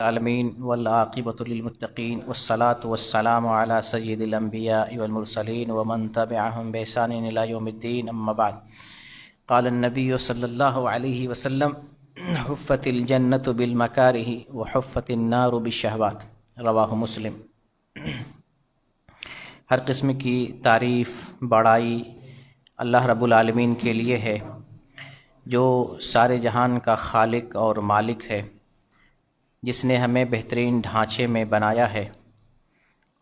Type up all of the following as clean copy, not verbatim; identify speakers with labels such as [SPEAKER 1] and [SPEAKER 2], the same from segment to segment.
[SPEAKER 1] العالمین والعاقبۃ للمتقین والصلاة والسلام علی سید الانبیاء والمرسلین ومن تبعهم بإحسان الی یوم الدین اما بعد قال النبی صلی اللہ علیہ وسلم حفت الجنۃ بالمکارہ وحفت النار بالشہوات رواہ مسلم۔ ہر قسم کی تعریف بڑائی اللہ رب العالمین کے لیے ہے جو سارے جہان کا خالق اور مالک ہے، جس نے ہمیں بہترین ڈھانچے میں بنایا ہے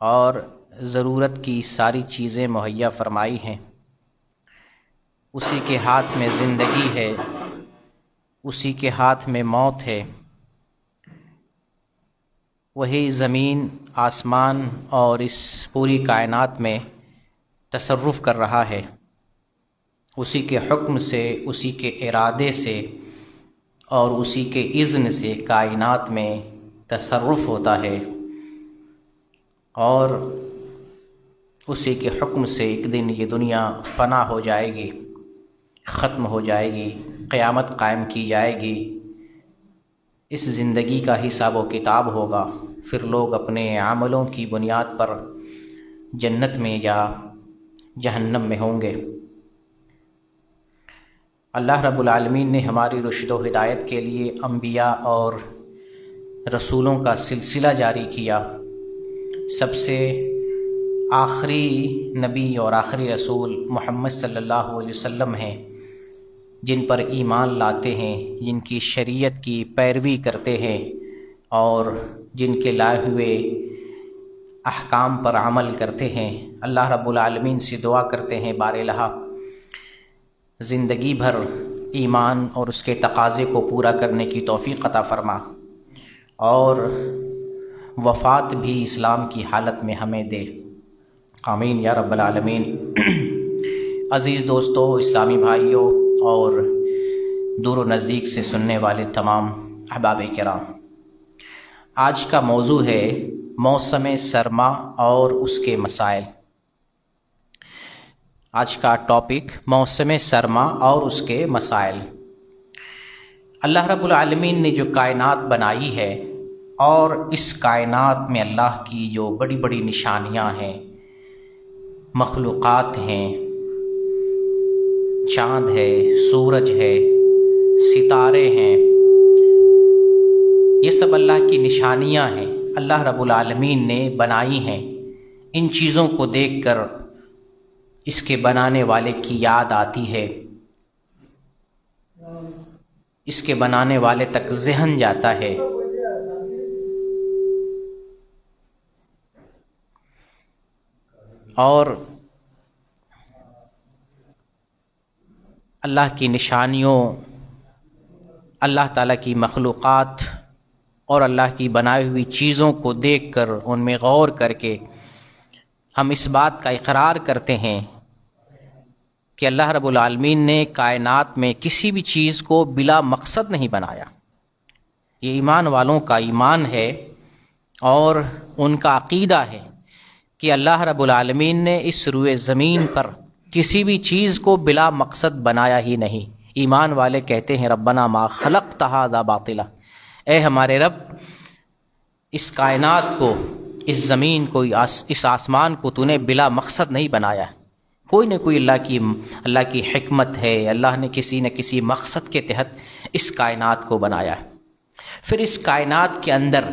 [SPEAKER 1] اور ضرورت کی ساری چیزیں مہیا فرمائی ہیں۔ اسی کے ہاتھ میں زندگی ہے، اسی کے ہاتھ میں موت ہے۔ وہی زمین، آسمان اور اس پوری کائنات میں تصرف کر رہا ہے۔ اسی کے حکم سے، اسی کے ارادے سے اور اسی کے اذن سے کائنات میں تصرف ہوتا ہے، اور اسی کے حکم سے ایک دن یہ دنیا فنا ہو جائے گی، ختم ہو جائے گی، قیامت قائم کی جائے گی۔ اس زندگی کا حساب و کتاب ہوگا، پھر لوگ اپنے عملوں کی بنیاد پر جنت میں یا جہنم میں ہوں گے۔ اللہ رب العالمین نے ہماری رشد و ہدایت کے لیے انبیاء اور رسولوں کا سلسلہ جاری کیا۔ سب سے آخری نبی اور آخری رسول محمد صلی اللہ علیہ وسلم ہیں، جن پر ایمان لاتے ہیں، جن کی شریعت کی پیروی کرتے ہیں اور جن کے لائے ہوئے احکام پر عمل کرتے ہیں۔ اللہ رب العالمین سے دعا کرتے ہیں بار الہ زندگی بھر ایمان اور اس کے تقاضے کو پورا کرنے کی توفیق عطا فرما، اور وفات بھی اسلام کی حالت میں ہمیں دے، آمین یا رب العالمین۔ عزیز دوستو، اسلامی بھائیوں اور دور و نزدیک سے سننے والے تمام احباب کرام، آج کا موضوع ہے موسم سرما اور اس کے مسائل۔ آج کا ٹاپک موسم سرما اور اس کے مسائل۔ اللہ رب العالمین نے جو کائنات بنائی ہے، اور اس کائنات میں اللہ کی جو بڑی بڑی نشانیاں ہیں، مخلوقات ہیں، چاند ہے، سورج ہے، ستارے ہیں، یہ سب اللہ کی نشانیاں ہیں، اللہ رب العالمین نے بنائی ہیں۔ ان چیزوں کو دیکھ کر اس کے بنانے والے کی یاد آتی ہے، اس کے بنانے والے تک ذہن جاتا ہے۔ اور اللہ کی نشانیوں، اللہ تعالیٰ کی مخلوقات اور اللہ کی بنائی ہوئی چیزوں کو دیکھ کر، ان میں غور کر کے ہم اس بات کا اقرار کرتے ہیں کہ اللہ رب العالمین نے کائنات میں کسی بھی چیز کو بلا مقصد نہیں بنایا۔ یہ ایمان والوں کا ایمان ہے اور ان کا عقیدہ ہے کہ اللہ رب العالمین نے اس روئے زمین پر کسی بھی چیز کو بلا مقصد بنایا ہی نہیں۔ ایمان والے کہتے ہیں ربنا ما خلقت ھذا باطلا، اے ہمارے رب، اس کائنات کو، اس زمین کو، اس آسمان کو تو نے بلا مقصد نہیں بنایا۔ کوئی نہ کوئی اللہ کی حکمت ہے، اللہ نے کسی نہ کسی مقصد کے تحت اس کائنات کو بنایا ہے۔ پھر اس کائنات کے اندر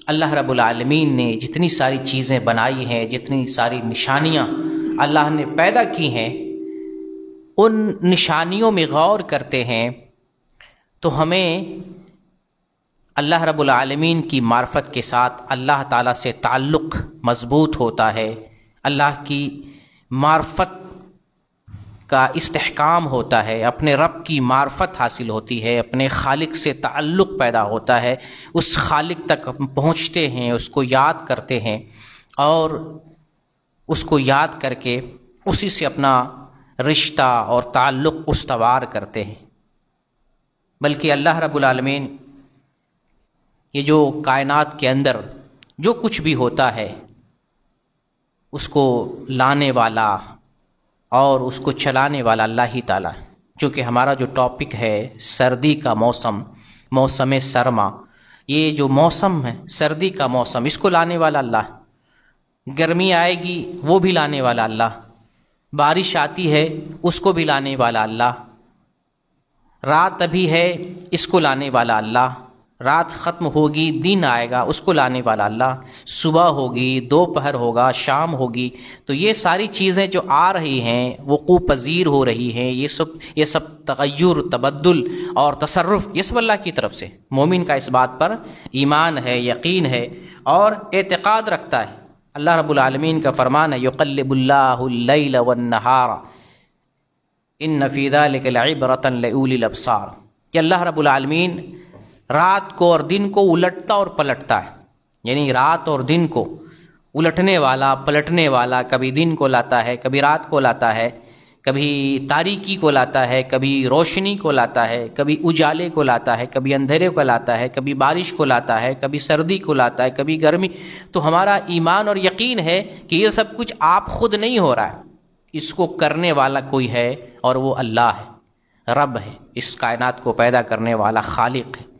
[SPEAKER 1] اللہ رب العالمین نے جتنی ساری چیزیں بنائی ہیں، جتنی ساری نشانیاں اللہ نے پیدا کی ہیں، ان نشانیوں میں غور کرتے ہیں تو ہمیں اللہ رب العالمین کی معرفت کے ساتھ اللہ تعالیٰ سے تعلق مضبوط ہوتا ہے، اللہ کی معرفت کا استحکام ہوتا ہے، اپنے رب کی معرفت حاصل ہوتی ہے، اپنے خالق سے تعلق پیدا ہوتا ہے، اس خالق تک پہنچتے ہیں، اس کو یاد کرتے ہیں، اور اس کو یاد کر کے اسی سے اپنا رشتہ اور تعلق استوار کرتے ہیں۔ بلکہ اللہ رب العالمین یہ جو کائنات کے اندر جو کچھ بھی ہوتا ہے، اس کو لانے والا اور اس کو چلانے والا اللہ ہی تعالیٰ۔ چونکہ ہمارا جو ٹاپک ہے سردی کا موسم، موسم سرما، یہ جو موسم ہے سردی کا موسم، اس کو لانے والا اللہ، گرمی آئے گی وہ بھی لانے والا اللہ، بارش آتی ہے اس کو بھی لانے والا اللہ، رات ابھی ہے اس کو لانے والا اللہ، رات ختم ہوگی دن آئے گا اس کو لانے والا اللہ، صبح ہوگی دوپہر ہوگا شام ہوگی، تو یہ ساری چیزیں جو آ رہی ہیں وقوع پذیر ہو رہی ہیں، یہ سب تغیر، تبدل اور تصرف یہ سب اللہ کی طرف سے۔ مومن کا اس بات پر ایمان ہے، یقین ہے اور اعتقاد رکھتا ہے۔ اللہ رب العالمین کا فرمان ہے یقلب اللہ اللیل والنہار ان فی ذلک لعبرۃ لأولی الابصار، کہ اللہ رب العالمین رات کو اور دن کو الٹتا اور پلٹتا ہے، یعنی رات اور دن کو الٹنے والا پلٹنے والا، کبھی دن کو لاتا ہے کبھی رات کو لاتا ہے، کبھی تاریکی کو لاتا ہے کبھی روشنی کو لاتا ہے، کبھی اجالے کو لاتا ہے کبھی اندھیرے کو لاتا ہے، کبھی بارش کو لاتا ہے کبھی سردی کو لاتا ہے کبھی گرمی۔ تو ہمارا ایمان اور یقین ہے کہ یہ سب کچھ آپ خود نہیں ہو رہا ہے، اس کو کرنے والا کوئی ہے اور وہ اللہ ہے، رب ہے، اس کائنات کو پیدا کرنے والا خالق ہے۔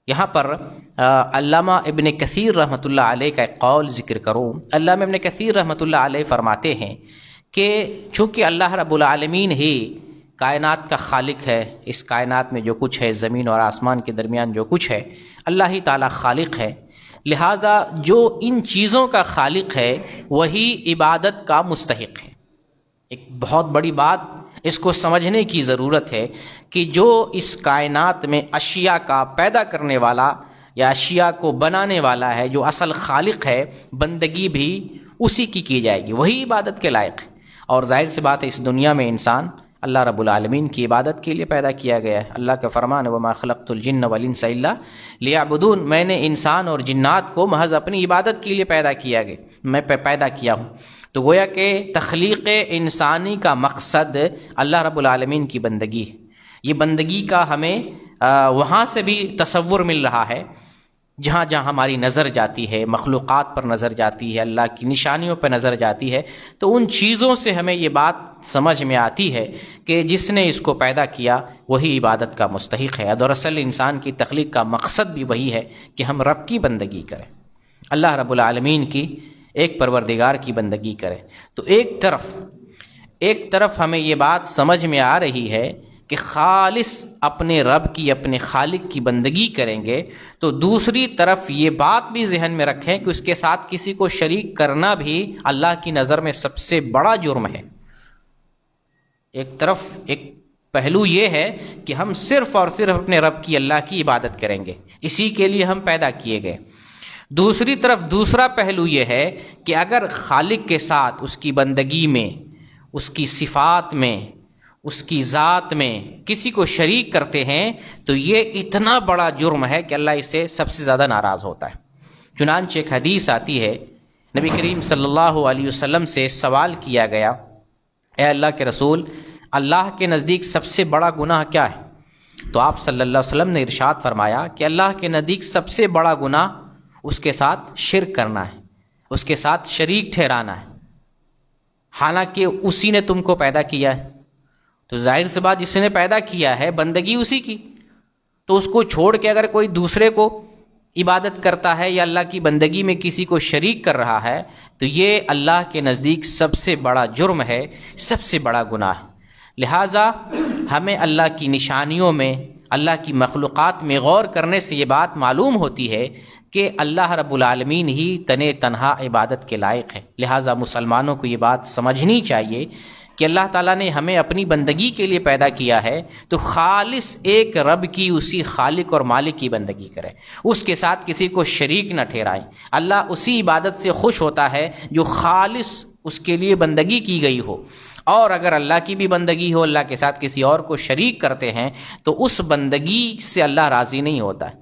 [SPEAKER 1] یہاں پر علامہ ابن کثیر رحمۃ اللہ علیہ کا ایک قول ذکر کروں۔ علامہ ابن کثیر رحمۃ اللہ علیہ فرماتے ہیں کہ چونکہ اللہ رب العالمین ہی کائنات کا خالق ہے، اس کائنات میں جو کچھ ہے، زمین اور آسمان کے درمیان جو کچھ ہے، اللہ ہی تعالیٰ خالق ہے، لہذا جو ان چیزوں کا خالق ہے وہی عبادت کا مستحق ہے۔ ایک بہت بڑی بات اس کو سمجھنے کی ضرورت ہے کہ جو اس کائنات میں اشیاء کا پیدا کرنے والا یا اشیاء کو بنانے والا ہے، جو اصل خالق ہے، بندگی بھی اسی کی جائے گی، وہی عبادت کے لائق ہے۔ اور ظاہر سی بات ہے اس دنیا میں انسان اللہ رب العالمین کی عبادت کے لیے پیدا کیا گیا ہے۔ اللہ کا فرمان ہے وَمَا خَلَقْتُ الْجِنَّ وَالْإِنسَ إِلَّا لِيَعْبُدُونَ، میں نے انسان اور جنات کو محض اپنی عبادت کے لیے پیدا کیا ہوں۔ تو گویا کہ تخلیق انسانی کا مقصد اللہ رب العالمین کی بندگی ہے۔ یہ بندگی کا ہمیں وہاں سے بھی تصور مل رہا ہے جہاں جہاں ہماری نظر جاتی ہے، مخلوقات پر نظر جاتی ہے، اللہ کی نشانیوں پر نظر جاتی ہے، تو ان چیزوں سے ہمیں یہ بات سمجھ میں آتی ہے کہ جس نے اس کو پیدا کیا وہی عبادت کا مستحق ہے۔ دراصل انسان کی تخلیق کا مقصد بھی وہی ہے کہ ہم رب کی بندگی کریں، اللہ رب العالمین کی ایک پروردگار کی بندگی کریں۔ تو ایک طرف ہمیں یہ بات سمجھ میں آ رہی ہے کہ خالص اپنے رب کی، اپنے خالق کی بندگی کریں گے، تو دوسری طرف یہ بات بھی ذہن میں رکھیں کہ اس کے ساتھ کسی کو شریک کرنا بھی اللہ کی نظر میں سب سے بڑا جرم ہے۔ ایک پہلو یہ ہے کہ ہم صرف اور صرف اپنے رب کی، اللہ کی عبادت کریں گے، اسی کے لیے ہم پیدا کیے گئے۔ دوسری طرف دوسرا پہلو یہ ہے کہ اگر خالق کے ساتھ اس کی بندگی میں، اس کی صفات میں، اس کی ذات میں کسی کو شریک کرتے ہیں تو یہ اتنا بڑا جرم ہے کہ اللہ اسے سب سے زیادہ ناراض ہوتا ہے۔ چنانچہ ایک حدیث آتی ہے، نبی کریم صلی اللہ علیہ وسلم سے سوال کیا گیا، اے اللہ کے رسول، اللہ کے نزدیک سب سے بڑا گناہ کیا ہے؟ تو آپ صلی اللہ علیہ وسلم نے ارشاد فرمایا کہ اللہ کے نزدیک سب سے بڑا گناہ اس کے ساتھ شرک کرنا ہے، اس کے ساتھ شریک ٹھہرانا ہے، حالانکہ اسی نے تم کو پیدا کیا ہے۔ تو ظاہر سی بات، جس نے پیدا کیا ہے بندگی اسی کی، تو اس کو چھوڑ کے اگر کوئی دوسرے کو عبادت کرتا ہے یا اللہ کی بندگی میں کسی کو شریک کر رہا ہے تو یہ اللہ کے نزدیک سب سے بڑا جرم ہے، سب سے بڑا گناہ ہے۔ لہٰذا ہمیں اللہ کی نشانیوں میں، اللہ کی مخلوقات میں غور کرنے سے یہ بات معلوم ہوتی ہے کہ اللہ رب العالمین ہی تنہا عبادت کے لائق ہے۔ لہٰذا مسلمانوں کو یہ بات سمجھنی چاہیے کہ اللہ تعالیٰ نے ہمیں اپنی بندگی کے لیے پیدا کیا ہے تو خالص ایک رب کی، اسی خالق اور مالک کی بندگی کریں، اس کے ساتھ کسی کو شریک نہ ٹھہرائیں۔ اللہ اسی عبادت سے خوش ہوتا ہے جو خالص اس کے لیے بندگی کی گئی ہو، اور اگر اللہ کی بھی بندگی ہو، اللہ کے ساتھ کسی اور کو شریک کرتے ہیں تو اس بندگی سے اللہ راضی نہیں ہوتا ہے،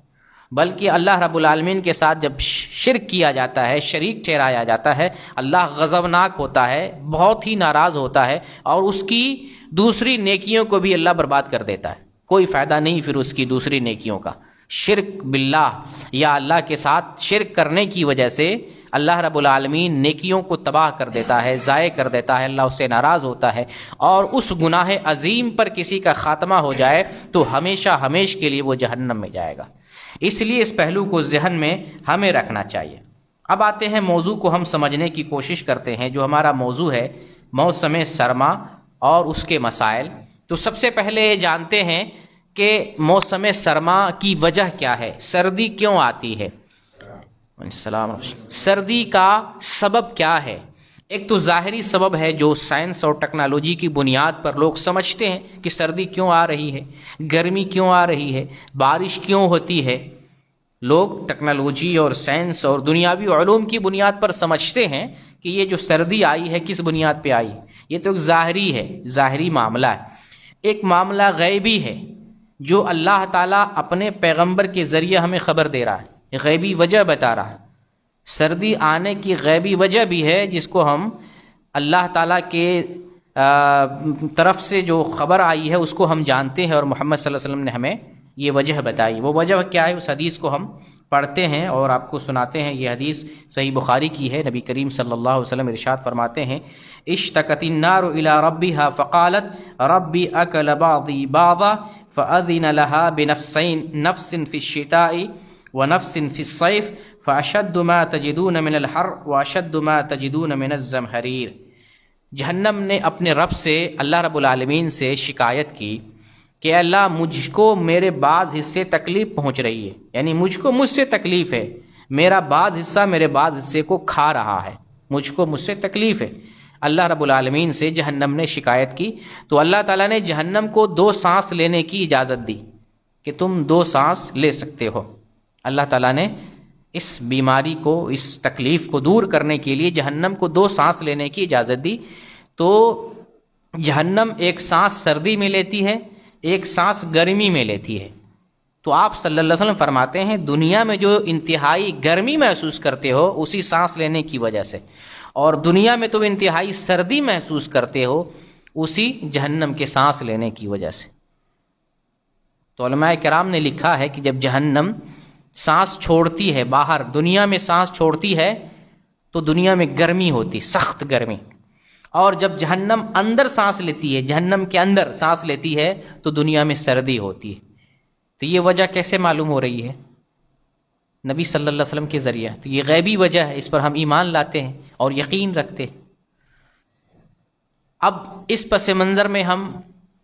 [SPEAKER 1] بلکہ اللہ رب العالمین کے ساتھ جب شرک کیا جاتا ہے، شریک ٹھہرایا جاتا ہے، اللہ غضبناک ہوتا ہے، بہت ہی ناراض ہوتا ہے، اور اس کی دوسری نیکیوں کو بھی اللہ برباد کر دیتا ہے۔ کوئی فائدہ نہیں پھر اس کی دوسری نیکیوں کا۔ شرک باللہ یا اللہ کے ساتھ شرک کرنے کی وجہ سے اللہ رب العالمین نیکیوں کو تباہ کر دیتا ہے، ضائع کر دیتا ہے، اللہ اس سے ناراض ہوتا ہے، اور اس گناہ عظیم پر کسی کا خاتمہ ہو جائے تو ہمیشہ ہمیش کے لیے وہ جہنم میں جائے گا۔ اس لیے اس پہلو کو ذہن میں ہمیں رکھنا چاہیے۔ اب آتے ہیں موضوع کو ہم سمجھنے کی کوشش کرتے ہیں، جو ہمارا موضوع ہے موسم سرما اور اس کے مسائل۔ تو سب سے پہلے یہ جانتے ہیں کہ موسم سرما کی وجہ کیا ہے، سردی کیوں آتی ہے، سردی کا سبب کیا ہے۔ ایک تو ظاہری سبب ہے جو سائنس اور ٹیکنالوجی کی بنیاد پر لوگ سمجھتے ہیں کہ سردی کیوں آ رہی ہے، گرمی کیوں آ رہی ہے، بارش کیوں ہوتی ہے۔ لوگ ٹیکنالوجی اور سائنس اور دنیاوی علوم کی بنیاد پر سمجھتے ہیں کہ یہ جو سردی آئی ہے کس بنیاد پہ آئی، یہ تو ایک ظاہری ہے، ظاہری معاملہ ہے۔ ایک معاملہ غیبی ہے جو اللہ تعالیٰ اپنے پیغمبر کے ذریعے ہمیں خبر دے رہا ہے، غیبی وجہ بتا رہا ہے۔ سردی آنے کی غیبی وجہ بھی ہے جس کو ہم اللہ تعالیٰ کے طرف سے جو خبر آئی ہے اس کو ہم جانتے ہیں، اور محمد صلی اللہ علیہ وسلم نے ہمیں یہ وجہ بتائی۔ وہ وجہ کیا ہے، اس حدیث کو ہم پڑھتے ہیں اور آپ کو سناتے ہیں۔ یہ حدیث صحیح بخاری کی ہے، نبی کریم صلی اللہ علیہ وسلم ارشاد فرماتے ہیں، اشتکت النار الى ربها فقالت ربی اکل بعضی بعضا فاذن لها بنفسین، نفس فی الشتاء ونفس فی الصیف فاشد ما تجدون من الحر واشد ما تجدون من الزمہریر۔ جہنم نے اپنے رب سے، اللہ رب العالمین سے شکایت کی کہ اللہ مجھ کو میرے بعض حصے تکلیف پہنچ رہی ہے، یعنی مجھ سے تکلیف ہے، میرا بعض حصہ میرے بعض حصے کو کھا رہا ہے، مجھ سے تکلیف ہے۔ اللہ رب العالمین سے جہنم نے شکایت کی، تو اللہ تعالیٰ نے جہنم کو 2 سانس لینے کی اجازت دی کہ تم 2 سانس لے سکتے ہو۔ اللہ تعالیٰ نے اس بیماری کو، اس تکلیف کو دور کرنے کے لیے جہنم کو 2 سانس لینے کی اجازت دی۔ تو جہنم ایک سانس سردی میں لیتی ہے، ایک سانس گرمی میں لیتی ہے۔ تو آپ صلی اللہ علیہ وسلم فرماتے ہیں دنیا میں جو انتہائی گرمی محسوس کرتے ہو اسی سانس لینے کی وجہ سے، اور دنیا میں تو انتہائی سردی محسوس کرتے ہو اسی جہنم کے سانس لینے کی وجہ سے۔ تو علماء کرام نے لکھا ہے کہ جب جہنم سانس چھوڑتی ہے باہر، دنیا میں سانس چھوڑتی ہے تو دنیا میں گرمی ہوتی، سخت گرمی، اور جب جہنم اندر سانس لیتی ہے، جہنم کے اندر سانس لیتی ہے تو دنیا میں سردی ہوتی ہے۔ تو یہ وجہ کیسے معلوم ہو رہی ہے؟ نبی صلی اللہ علیہ وسلم کے ذریعہ۔ تو یہ غیبی وجہ ہے، اس پر ہم ایمان لاتے ہیں اور یقین رکھتے ہیں۔ اب اس پس منظر میں ہم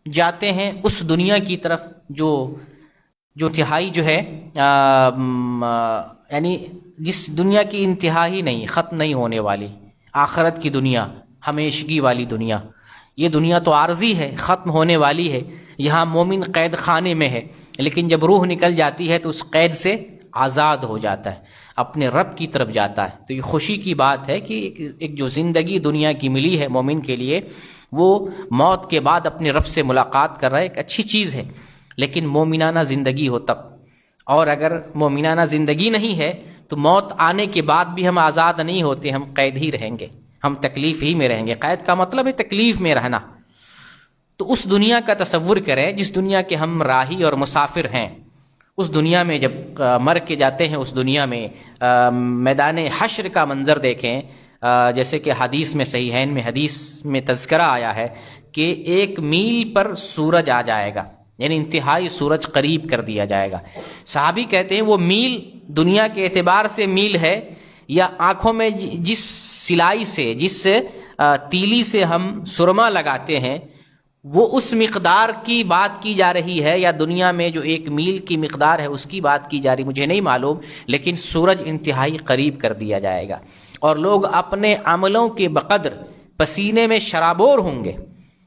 [SPEAKER 1] جاتے ہیں اس دنیا کی طرف جو انتہائی جو ہے یعنی جس دنیا کی انتہا ہی نہیں، ختم نہیں ہونے والی، آخرت کی دنیا، ہمیشگی والی دنیا۔ یہ دنیا تو عارضی ہے، ختم ہونے والی ہے، یہاں مومن قید خانے میں ہے، لیکن جب روح نکل جاتی ہے تو اس قید سے آزاد ہو جاتا ہے، اپنے رب کی طرف جاتا ہے۔ تو یہ خوشی کی بات ہے کہ ایک جو زندگی دنیا کی ملی ہے مومن کے لیے، وہ موت کے بعد اپنے رب سے ملاقات کر رہا ہے، ایک اچھی چیز ہے، لیکن مومنانہ زندگی ہو تب۔ اور اگر مومنانہ زندگی نہیں ہے تو موت آنے کے بعد بھی ہم آزاد نہیں ہوتے، ہم قید ہی رہیں گے، ہم تکلیف ہی میں رہیں گے۔ قید کا مطلب ہے تکلیف میں رہنا۔ تو اس دنیا کا تصور کریں جس دنیا کے ہم راہی اور مسافر ہیں۔ اس دنیا میں جب مر کے جاتے ہیں، اس دنیا میں میدان حشر کا منظر دیکھیں، جیسے کہ حدیث میں صحیحین میں حدیث میں تذکرہ آیا ہے کہ 1 میل پر سورج آ جائے گا، یعنی انتہائی سورج قریب کر دیا جائے گا۔ صحابی کہتے ہیں وہ میل دنیا کے اعتبار سے میل ہے، یا آنکھوں میں جس سلائی سے، جس تیلی سے ہم سرما لگاتے ہیں وہ اس مقدار کی بات کی جا رہی ہے، یا دنیا میں جو 1 میل کی مقدار ہے اس کی بات کی جا رہی، مجھے نہیں معلوم، لیکن سورج انتہائی قریب کر دیا جائے گا، اور لوگ اپنے عملوں کے بقدر پسینے میں شرابور ہوں گے۔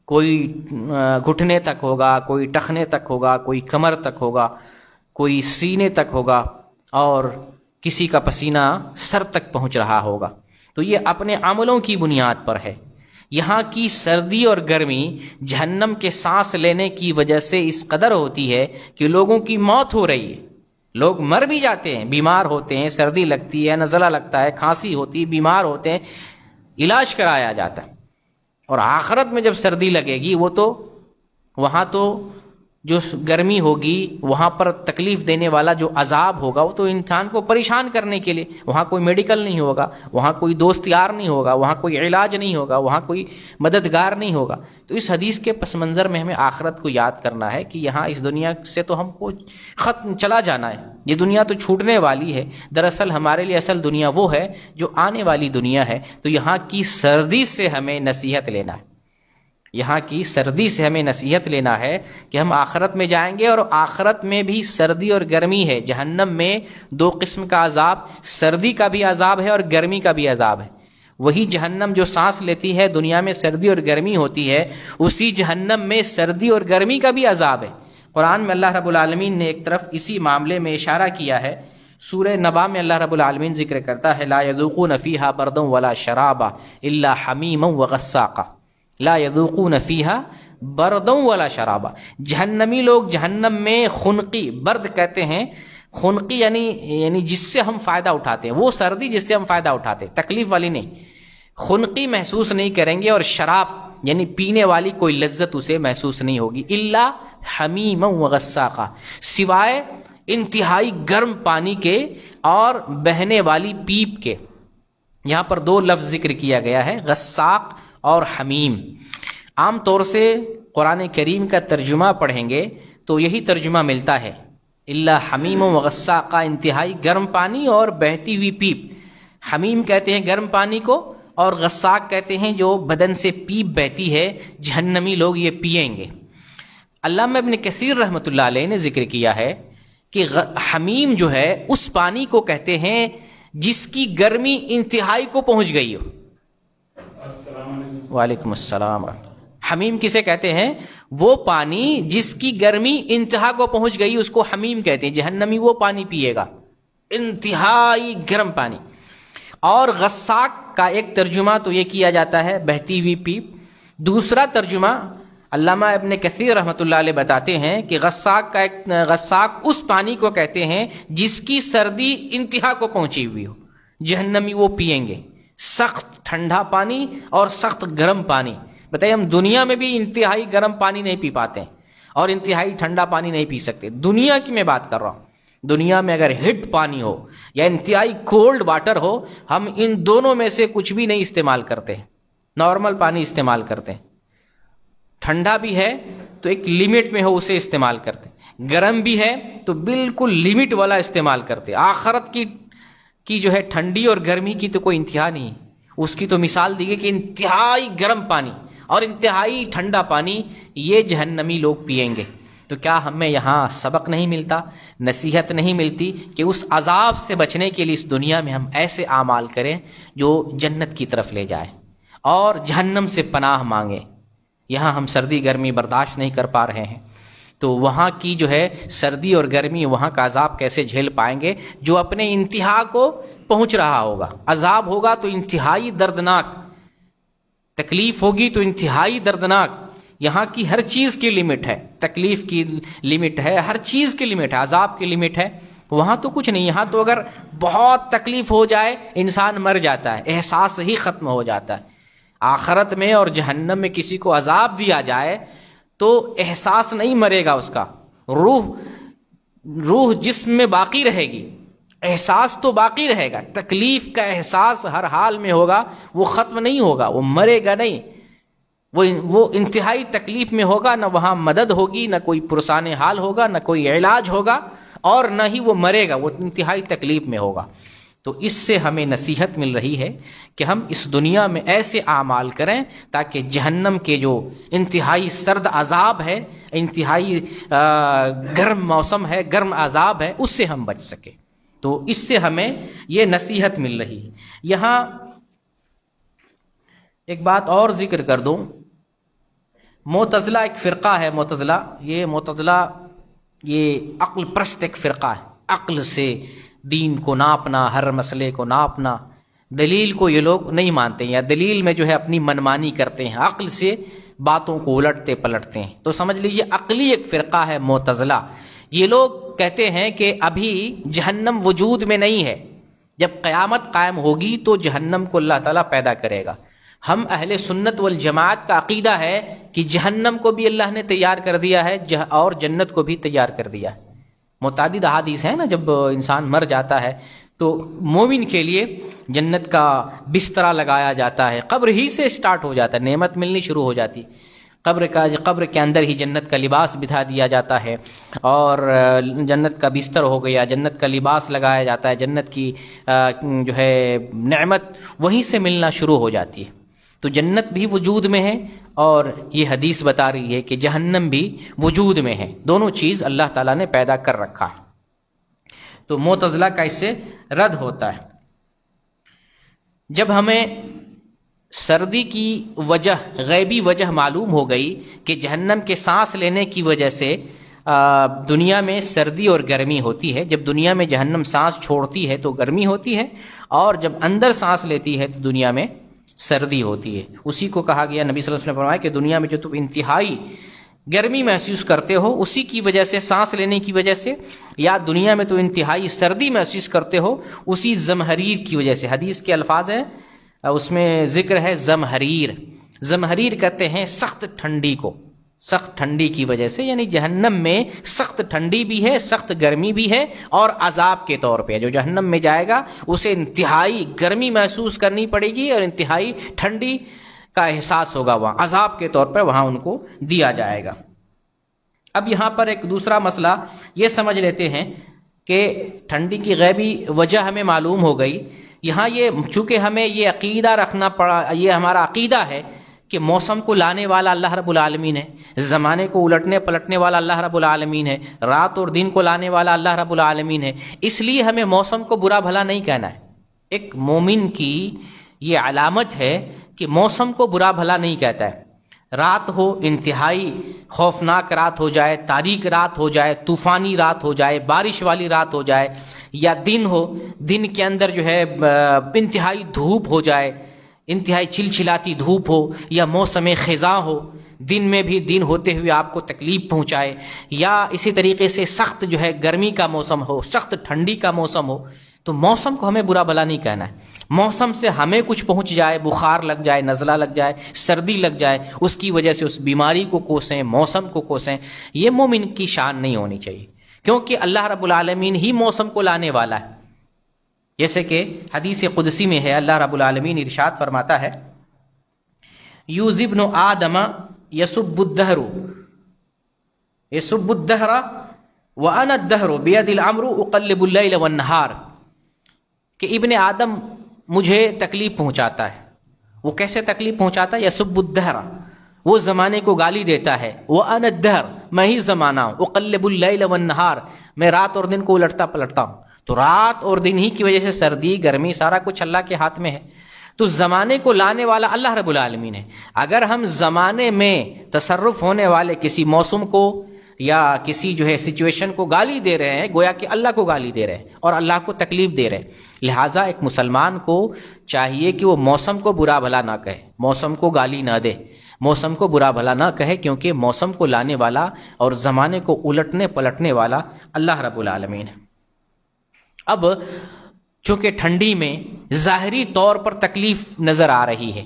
[SPEAKER 1] کوئی گھٹنے تک ہوگا، کوئی ٹخنے تک ہوگا، کوئی کمر تک ہوگا، کوئی سینے تک ہوگا، اور کسی کا پسینہ سر تک پہنچ رہا ہوگا۔ تو یہ اپنے عملوں کی بنیاد پر ہے۔ یہاں کی سردی اور گرمی جہنم کے سانس لینے کی وجہ سے اس قدر ہوتی ہے کہ لوگوں کی موت ہو رہی ہے، لوگ مر بھی جاتے ہیں، بیمار ہوتے ہیں، سردی لگتی ہے، نزلہ لگتا ہے، کھانسی ہوتی ہے، بیمار ہوتے ہیں، علاج کرایا جاتا ہے۔ اور آخرت میں جب سردی لگے گی وہ تو وہاں تو جو گرمی ہوگی، وہاں پر تکلیف دینے والا جو عذاب ہوگا، وہ تو انسان کو پریشان کرنے کے لیے، وہاں کوئی میڈیکل نہیں ہوگا، وہاں کوئی دوست یار نہیں ہوگا، وہاں کوئی علاج نہیں ہوگا، وہاں کوئی مددگار نہیں ہوگا۔ تو اس حدیث کے پس منظر میں ہمیں آخرت کو یاد کرنا ہے کہ یہاں اس دنیا سے تو ہم کو ختم چلا جانا ہے، یہ دنیا تو چھوٹنے والی ہے۔ دراصل ہمارے لیے اصل دنیا وہ ہے جو آنے والی دنیا ہے۔ تو یہاں کی سردی سے ہمیں نصیحت لینا ہے، یہاں کی سردی سے ہمیں نصیحت لینا ہے کہ ہم آخرت میں جائیں گے، اور آخرت میں بھی سردی اور گرمی ہے۔ جہنم میں دو قسم کا عذاب، سردی کا بھی عذاب ہے اور گرمی کا بھی عذاب ہے۔ وہی جہنم جو سانس لیتی ہے، دنیا میں سردی اور گرمی ہوتی ہے، اسی جہنم میں سردی اور گرمی کا بھی عذاب ہے۔ قرآن میں اللہ رب العالمین نے ایک طرف اسی معاملے میں اشارہ کیا ہے۔ سورہ نبا میں اللہ رب العالمین ذکر کرتا ہے، لا یذوقون فیہا بردا ولا شرابا الا حمیما وغساقا، لا یذوقون فیہا بردا ولا شرابا۔ جہنمی لوگ جہنم میں خنقی، برد کہتے ہیں خنقی یعنی جس سے ہم فائدہ اٹھاتے ہیں، وہ سردی جس سے ہم فائدہ اٹھاتے ہیں، تکلیف والی نہیں، خنقی محسوس نہیں کریں گے، اور شراب یعنی پینے والی کوئی لذت اسے محسوس نہیں ہوگی، الا حمیما وغساقا، سوائے انتہائی گرم پانی کے اور بہنے والی پیپ کے۔ یہاں پر دو لفظ ذکر کیا گیا ہے، غساق اور حمیم۔ عام طور سے قرآن کریم کا ترجمہ پڑھیں گے تو یہی ترجمہ ملتا ہے، الا حمیم و غساقا، انتہائی گرم پانی اور بہتی ہوئی پیپ۔ حمیم کہتے ہیں گرم پانی کو، اور غساق کہتے ہیں جو بدن سے پیپ بہتی ہے، جہنمی لوگ یہ پئیں گے۔ علامہ ابن کثیر رحمۃ اللہ علیہ نے ذکر کیا ہے کہ حمیم جو ہے اس پانی کو کہتے ہیں جس کی گرمی انتہائی کو پہنچ گئی ہو۔ وعلیکم السلام۔ حمیم کسے کہتے ہیں؟ وہ پانی جس کی گرمی انتہا کو پہنچ گئی، اس کو حمیم کہتے ہیں۔ جہنمی وہ پانی پیے گا، انتہائی گرم پانی۔ اور غساق کا ایک ترجمہ تو یہ کیا جاتا ہے بہتی ہوئی پیپ، دوسرا ترجمہ علامہ ابن کثیر رحمۃ اللہ علیہ بتاتے ہیں کہ غساق اس پانی کو کہتے ہیں جس کی سردی انتہا کو پہنچی ہوئی ہو، جہنمی وہ پئیں گے، سخت ٹھنڈا پانی اور سخت گرم پانی۔ بتائیے ہم دنیا میں بھی انتہائی گرم پانی نہیں پی پاتے ہیں اور انتہائی ٹھنڈا پانی نہیں پی سکتے، دنیا کی میں بات کر رہا ہوں۔ دنیا میں اگر ہٹ پانی ہو یا انتہائی کولڈ واٹر ہو، ہم ان دونوں میں سے کچھ بھی نہیں استعمال کرتے، نارمل پانی استعمال کرتے ہیں۔ ٹھنڈا بھی ہے تو ایک لمٹ میں ہو اسے استعمال کرتے، گرم بھی ہے تو بالکل لمٹ والا استعمال کرتے۔ آخرت کی جو ہے ٹھنڈی اور گرمی کی تو کوئی انتہا نہیں، اس کی تو مثال دی گئی کہ انتہائی گرم پانی اور انتہائی ٹھنڈا پانی یہ جہنمی لوگ پئیں گے۔ تو کیا ہمیں یہاں سبق نہیں ملتا، نصیحت نہیں ملتی کہ اس عذاب سے بچنے کے لیے اس دنیا میں ہم ایسے اعمال کریں جو جنت کی طرف لے جائے اور جہنم سے پناہ مانگیں؟ یہاں ہم سردی گرمی برداشت نہیں کر پا رہے ہیں، تو وہاں کی جو ہے سردی اور گرمی، وہاں کا عذاب کیسے جھیل پائیں گے جو اپنے انتہا کو پہنچ رہا ہوگا؟ عذاب ہوگا تو انتہائی دردناک، تکلیف ہوگی تو انتہائی دردناک۔ یہاں کی ہر چیز کی لمٹ ہے، تکلیف کی لمٹ ہے، ہر چیز کی لمٹ ہے، عذاب کی لمٹ ہے۔ وہاں تو کچھ نہیں، یہاں تو اگر بہت تکلیف ہو جائے انسان مر جاتا ہے، احساس ہی ختم ہو جاتا ہے۔ آخرت میں اور جہنم میں کسی کو عذاب دیا جائے تو احساس نہیں مرے گا، اس کا روح جسم میں باقی رہے گی، احساس تو باقی رہے گا، تکلیف کا احساس ہر حال میں ہوگا، وہ ختم نہیں ہوگا، وہ مرے گا نہیں، وہ انتہائی تکلیف میں ہوگا، نہ وہاں مدد ہوگی، نہ کوئی پرسان حال ہوگا، نہ کوئی علاج ہوگا، اور نہ ہی وہ مرے گا، وہ انتہائی تکلیف میں ہوگا۔ تو اس سے ہمیں نصیحت مل رہی ہے کہ ہم اس دنیا میں ایسے اعمال کریں تاکہ جہنم کے جو انتہائی سرد عذاب ہے، انتہائی گرم موسم ہے، گرم عذاب ہے، اس سے ہم بچ سکیں۔ تو اس سے ہمیں یہ نصیحت مل رہی ہے۔ یہاں ایک بات اور ذکر کر دوں، معتزلہ ایک فرقہ ہے، معتزلہ یہ عقل پرست ایک فرقہ ہے، عقل سے دین کو ناپنا، ہر مسئلے کو ناپنا، دلیل کو یہ لوگ نہیں مانتے یا دلیل میں جو ہے اپنی منمانی کرتے ہیں، عقل سے باتوں کو الٹتے پلٹتے ہیں۔ تو سمجھ لیجئے عقلی ایک فرقہ ہے معتزلہ۔ یہ لوگ کہتے ہیں کہ ابھی جہنم وجود میں نہیں ہے، جب قیامت قائم ہوگی تو جہنم کو اللہ تعالیٰ پیدا کرے گا۔ ہم اہل سنت والجماعت کا عقیدہ ہے کہ جہنم کو بھی اللہ نے تیار کر دیا ہے اور جنت کو بھی تیار کر دیا ہے. متعدد احادیث ہیں نا، جب انسان مر جاتا ہے تو مومن کے لیے جنت کا بستر لگایا جاتا ہے، قبر ہی سے سٹارٹ ہو جاتا ہے، نعمت ملنی شروع ہو جاتی، قبر کے اندر ہی جنت کا لباس بٹھا دیا جاتا ہے، اور جنت کا بستر ہو گیا، جنت کا لباس لگایا جاتا ہے، جنت کی جو ہے نعمت وہیں سے ملنا شروع ہو جاتی ہے. تو جنت بھی وجود میں ہے، اور یہ حدیث بتا رہی ہے کہ جہنم بھی وجود میں ہے. دونوں چیز اللہ تعالیٰ نے پیدا کر رکھا ہے. تو معتزلہ کا اس سے رد ہوتا ہے. جب ہمیں سردی کی وجہ، غیبی وجہ معلوم ہو گئی کہ جہنم کے سانس لینے کی وجہ سے دنیا میں سردی اور گرمی ہوتی ہے، جب دنیا میں جہنم سانس چھوڑتی ہے تو گرمی ہوتی ہے، اور جب اندر سانس لیتی ہے تو دنیا میں سردی ہوتی ہے. اسی کو کہا گیا، نبی صلی اللہ علیہ وسلم نے فرمایا کہ دنیا میں جو تم انتہائی گرمی محسوس کرتے ہو اسی کی وجہ سے، سانس لینے کی وجہ سے، یا دنیا میں تو انتہائی سردی محسوس کرتے ہو اسی زمہریر کی وجہ سے. حدیث کے الفاظ ہیں، اس میں ذکر ہے زمہریر. زمہریر کہتے ہیں سخت ٹھنڈی کو، سخت ٹھنڈی کی وجہ سے، یعنی جہنم میں سخت ٹھنڈی بھی ہے، سخت گرمی بھی ہے، اور عذاب کے طور پہ جو جہنم میں جائے گا اسے انتہائی گرمی محسوس کرنی پڑے گی اور انتہائی ٹھنڈی کا احساس ہوگا، وہاں عذاب کے طور پر وہاں ان کو دیا جائے گا. اب یہاں پر ایک دوسرا مسئلہ یہ سمجھ لیتے ہیں کہ ٹھنڈی کی غیبی وجہ ہمیں معلوم ہو گئی. یہاں یہ چونکہ ہمیں یہ عقیدہ رکھنا پڑا، یہ ہمارا عقیدہ ہے کہ موسم کو لانے والا اللہ رب العالمین ہے، زمانے کو الٹنے پلٹنے والا اللہ رب العالمین ہے، رات اور دن کو لانے والا اللہ رب العالمین ہے، اس لیے ہمیں موسم کو برا بھلا نہیں کہنا ہے. ایک مومن کی یہ علامت ہے کہ موسم کو برا بھلا نہیں کہتا ہے. رات ہو، انتہائی خوفناک رات ہو جائے، تاریک رات ہو جائے، طوفانی رات ہو جائے، بارش والی رات ہو جائے، یا دن ہو، دن کے اندر جو ہے انتہائی دھوپ ہو جائے، انتہائی چلچلاتی دھوپ ہو، یا موسم خزاں ہو، دن میں بھی دن ہوتے ہوئے آپ کو تکلیف پہنچائے، یا اسی طریقے سے سخت جو ہے گرمی کا موسم ہو، سخت ٹھنڈی کا موسم ہو، تو موسم کو ہمیں برا بھلا نہیں کہنا ہے. موسم سے ہمیں کچھ پہنچ جائے، بخار لگ جائے، نزلہ لگ جائے، سردی لگ جائے، اس کی وجہ سے اس بیماری کو کوسیں، موسم کو کوسیں، یہ مومن کی شان نہیں ہونی چاہیے، کیونکہ اللہ رب العالمین ہی موسم کو لانے والا ہے. جیسے کہ حدیث قدسی میں ہے، اللہ رب العالمین ارشاد فرماتا ہے، یوذ ابن آدم یسب الدہر وانا الدہر بید الامر اقلب اللیل والنہار، کہ ابن آدم مجھے تکلیف پہنچاتا ہے. وہ کیسے تکلیف پہنچاتا ہے؟ یسب الدہر، وہ زمانے کو گالی دیتا ہے، وانا الدہر، میں ہی زمانہ ہوں، اقلب اللیل والنہار، میں رات اور دن کو الٹتا پلٹتا ہوں. تو رات اور دن ہی کی وجہ سے سردی گرمی سارا کچھ اللہ کے ہاتھ میں ہے. تو زمانے کو لانے والا اللہ رب العالمین ہے. اگر ہم زمانے میں تصرف ہونے والے کسی موسم کو یا کسی جو ہے سچویشن کو گالی دے رہے ہیں، گویا کہ اللہ کو گالی دے رہے ہیں اور اللہ کو تکلیف دے رہے ہیں. لہٰذا ایک مسلمان کو چاہیے کہ وہ موسم کو برا بھلا نہ کہے، موسم کو گالی نہ دے، موسم کو برا بھلا نہ کہے، کیونکہ موسم کو لانے والا اور زمانے کو الٹنے پلٹنے والا اللہ رب العالمین ہے. اب چونکہ ٹھنڈی میں ظاہری طور پر تکلیف نظر آ رہی ہے،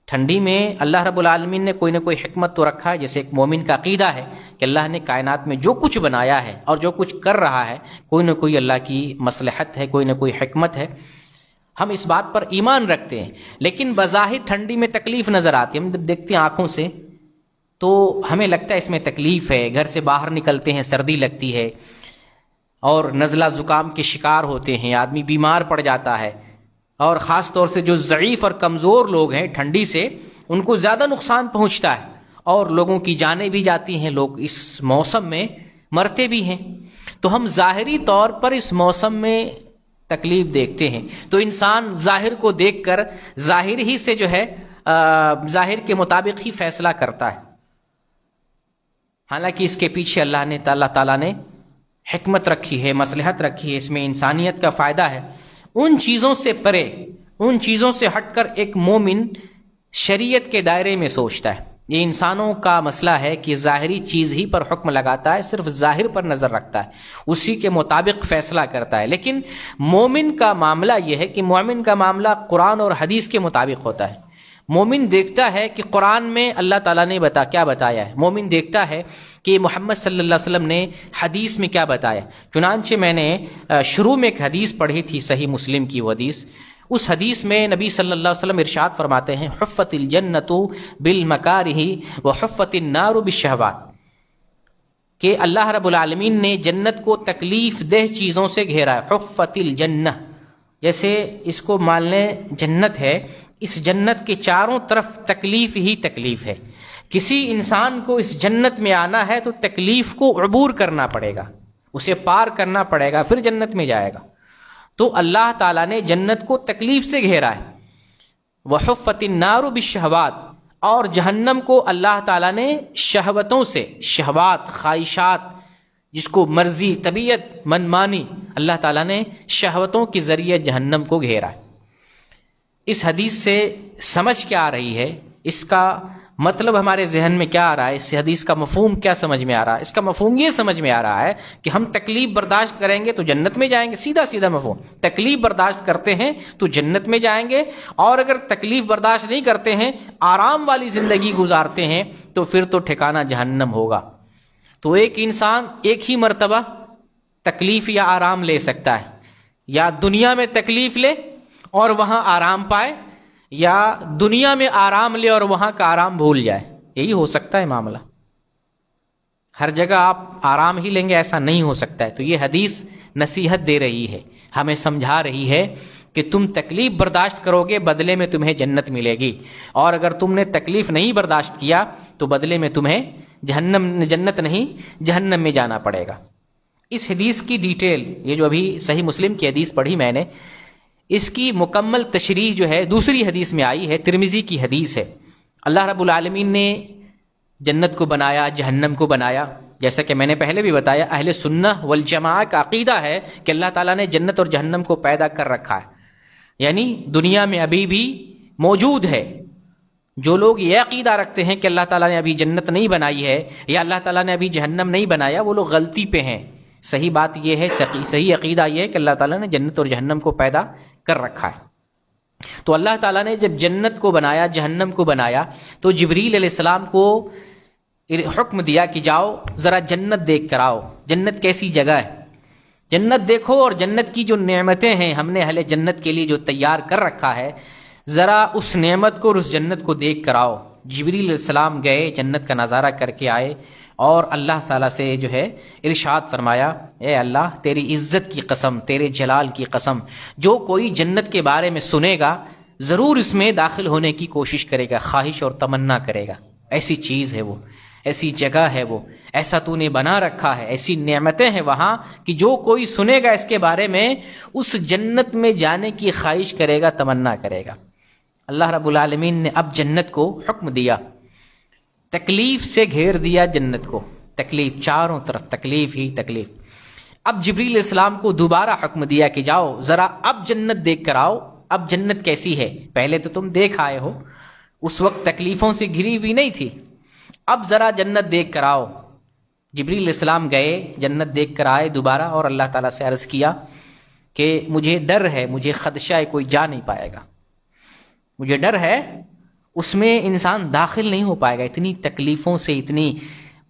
[SPEAKER 1] ٹھنڈی میں اللہ رب العالمین نے کوئی نہ کوئی حکمت تو رکھا ہے. جیسے ایک مومن کا عقیدہ ہے کہ اللہ نے کائنات میں جو کچھ بنایا ہے اور جو کچھ کر رہا ہے، کوئی نہ کوئی اللہ کی مصلحت ہے، کوئی نہ کوئی حکمت ہے. ہم اس بات پر ایمان رکھتے ہیں. لیکن بظاہر ٹھنڈی میں تکلیف نظر آتی ہے، ہم جب دیکھتے ہیں آنکھوں سے تو ہمیں لگتا ہے اس میں تکلیف ہے. گھر سے باہر نکلتے ہیں، سردی لگتی ہے اور نزلہ زکام کے شکار ہوتے ہیں، آدمی بیمار پڑ جاتا ہے. اور خاص طور سے جو ضعیف اور کمزور لوگ ہیں، ٹھنڈی سے ان کو زیادہ نقصان پہنچتا ہے اور لوگوں کی جانیں بھی جاتی ہیں، لوگ اس موسم میں مرتے بھی ہیں. تو ہم ظاہری طور پر اس موسم میں تکلیف دیکھتے ہیں، تو انسان ظاہر کو دیکھ کر ظاہر ہی سے جو ہے ظاہر کے مطابق ہی فیصلہ کرتا ہے. حالانکہ اس کے پیچھے اللہ تعالیٰ نے حکمت رکھی ہے، مصلحت رکھی ہے، اس میں انسانیت کا فائدہ ہے. ان چیزوں سے پرے، ان چیزوں سے ہٹ کر ایک مومن شریعت کے دائرے میں سوچتا ہے. یہ انسانوں کا مسئلہ ہے کہ ظاہری چیز ہی پر حکم لگاتا ہے، صرف ظاہر پر نظر رکھتا ہے، اسی کے مطابق فیصلہ کرتا ہے. لیکن مومن کا معاملہ یہ ہے کہ مومن کا معاملہ قرآن اور حدیث کے مطابق ہوتا ہے. مومن دیکھتا ہے کہ قرآن میں اللہ تعالیٰ نے کیا بتایا ہے، مومن دیکھتا ہے کہ محمد صلی اللہ علیہ وسلم نے حدیث میں کیا بتایا۔ چنانچہ میں نے شروع میں ایک حدیث پڑھی تھی، صحیح مسلم کی وہ حدیث، اس حدیث میں نبی صلی اللہ علیہ وسلم ارشاد فرماتے ہیں حفت الجنت بالمکارہ وحفت النار بالشہوات، کہ اللہ رب العالمین نے جنت کو تکلیف دہ چیزوں سے گھیرا ہے۔ حفت الجنہ، جیسے اس کو مان لیں جنت ہے، اس جنت کے چاروں طرف تکلیف ہی تکلیف ہے۔ کسی انسان کو اس جنت میں آنا ہے تو تکلیف کو عبور کرنا پڑے گا، اسے پار کرنا پڑے گا، پھر جنت میں جائے گا۔ تو اللہ تعالیٰ نے جنت کو تکلیف سے گھیرا ہے۔ وحفت النار بالشہوات، اور جہنم کو اللہ تعالیٰ نے شہوتوں سے، شہوات، خواہشات، جس کو مرضی، طبیعت، منمانی، اللہ تعالیٰ نے شہوتوں کے ذریعے جہنم کو گھیرا ہے۔ اس حدیث سے سمجھ کیا آ رہی ہے، اس کا مطلب ہمارے ذہن میں کیا آ رہا ہے، اس حدیث کا مفہوم کیا سمجھ میں آ رہا ہے؟ اس کا مفہوم یہ سمجھ میں آ رہا ہے کہ ہم تکلیف برداشت کریں گے تو جنت میں جائیں گے، سیدھا سیدھا مفہوم۔ تکلیف برداشت کرتے ہیں تو جنت میں جائیں گے، اور اگر تکلیف برداشت نہیں کرتے ہیں، آرام والی زندگی گزارتے ہیں، تو پھر تو ٹھکانہ جہنم ہوگا۔ تو ایک انسان ایک ہی مرتبہ تکلیف یا آرام لے سکتا ہے، یا دنیا میں تکلیف لے اور وہاں آرام پائے، یا دنیا میں آرام لے اور وہاں کا آرام بھول جائے، یہی ہو سکتا ہے معاملہ۔ ہر جگہ آپ آرام ہی لیں گے ایسا نہیں ہو سکتا ہے۔ تو یہ حدیث نصیحت دے رہی ہے، ہمیں سمجھا رہی ہے کہ تم تکلیف برداشت کرو گے، بدلے میں تمہیں جنت ملے گی، اور اگر تم نے تکلیف نہیں برداشت کیا تو بدلے میں تمہیں جنت نہیں جہنم میں جانا پڑے گا۔ اس حدیث کی ڈیٹیل، یہ جو ابھی صحیح مسلم کی حدیث پڑھی میں نے، اس کی مکمل تشریح جو ہے دوسری حدیث میں آئی ہے، ترمذی کی حدیث ہے۔ اللہ رب العالمین نے جنت کو بنایا، جہنم کو بنایا، جیسا کہ میں نے پہلے بھی بتایا، اہل سنہ والجماعہ کا عقیدہ ہے کہ اللہ تعالیٰ نے جنت اور جہنم کو پیدا کر رکھا ہے، یعنی دنیا میں ابھی بھی موجود ہے۔ جو لوگ یہ عقیدہ رکھتے ہیں کہ اللہ تعالیٰ نے ابھی جنت نہیں بنائی ہے یا اللہ تعالیٰ نے ابھی جہنم نہیں بنایا، وہ لوگ غلطی پہ ہیں۔ صحیح بات یہ ہے، صحیح عقیدہ یہ ہے کہ اللہ تعالیٰ نے جنت اور جہنم کو پیدا کر رکھا ہے۔ تو اللہ تعالیٰ نے جب جنت کو بنایا، جہنم کو بنایا، تو جبریل علیہ السلام کو حکم دیا کہ جاؤ ذرا جنت دیکھ کر آؤ، جنت کیسی جگہ ہے، جنت دیکھو، اور جنت کی جو نعمتیں ہیں ہم نے اہل جنت کے لیے جو تیار کر رکھا ہے، ذرا اس نعمت کو اور اس جنت کو دیکھ کر آؤ۔ جبریل علیہ السلام گئے، جنت کا نظارہ کر کے آئے، اور اللہ تعالیٰ سے جو ہے ارشاد فرمایا، اے اللہ تیری عزت کی قسم، تیرے جلال کی قسم، جو کوئی جنت کے بارے میں سنے گا ضرور اس میں داخل ہونے کی کوشش کرے گا، خواہش اور تمنا کرے گا۔ ایسی چیز ہے وہ، ایسی جگہ ہے وہ، ایسا تو نے بنا رکھا ہے، ایسی نعمتیں ہیں وہاں کہ جو کوئی سنے گا اس کے بارے میں اس جنت میں جانے کی خواہش کرے گا، تمنا کرے گا۔ اللہ رب العالمین نے اب جنت کو حکم دیا، تکلیف سے گھیر دیا جنت کو، تکلیف چاروں طرف، تکلیف ہی تکلیف۔ اب جبریل علیہ السلام کو دوبارہ حکم دیا کہ جاؤ ذرا اب جنت دیکھ کر آؤ، اب جنت کیسی ہے، پہلے تو تم دیکھ آئے ہو، اس وقت تکلیفوں سے گھری ہوئی نہیں تھی، اب ذرا جنت دیکھ کر آؤ۔ جبریل علیہ السلام گئے، جنت دیکھ کر آئے دوبارہ، اور اللہ تعالیٰ سے عرض کیا کہ مجھے ڈر ہے، مجھے خدشہ ہے کوئی جا نہیں پائے گا، مجھے ڈر ہے اس میں انسان داخل نہیں ہو پائے گا، اتنی تکلیفوں سے، اتنی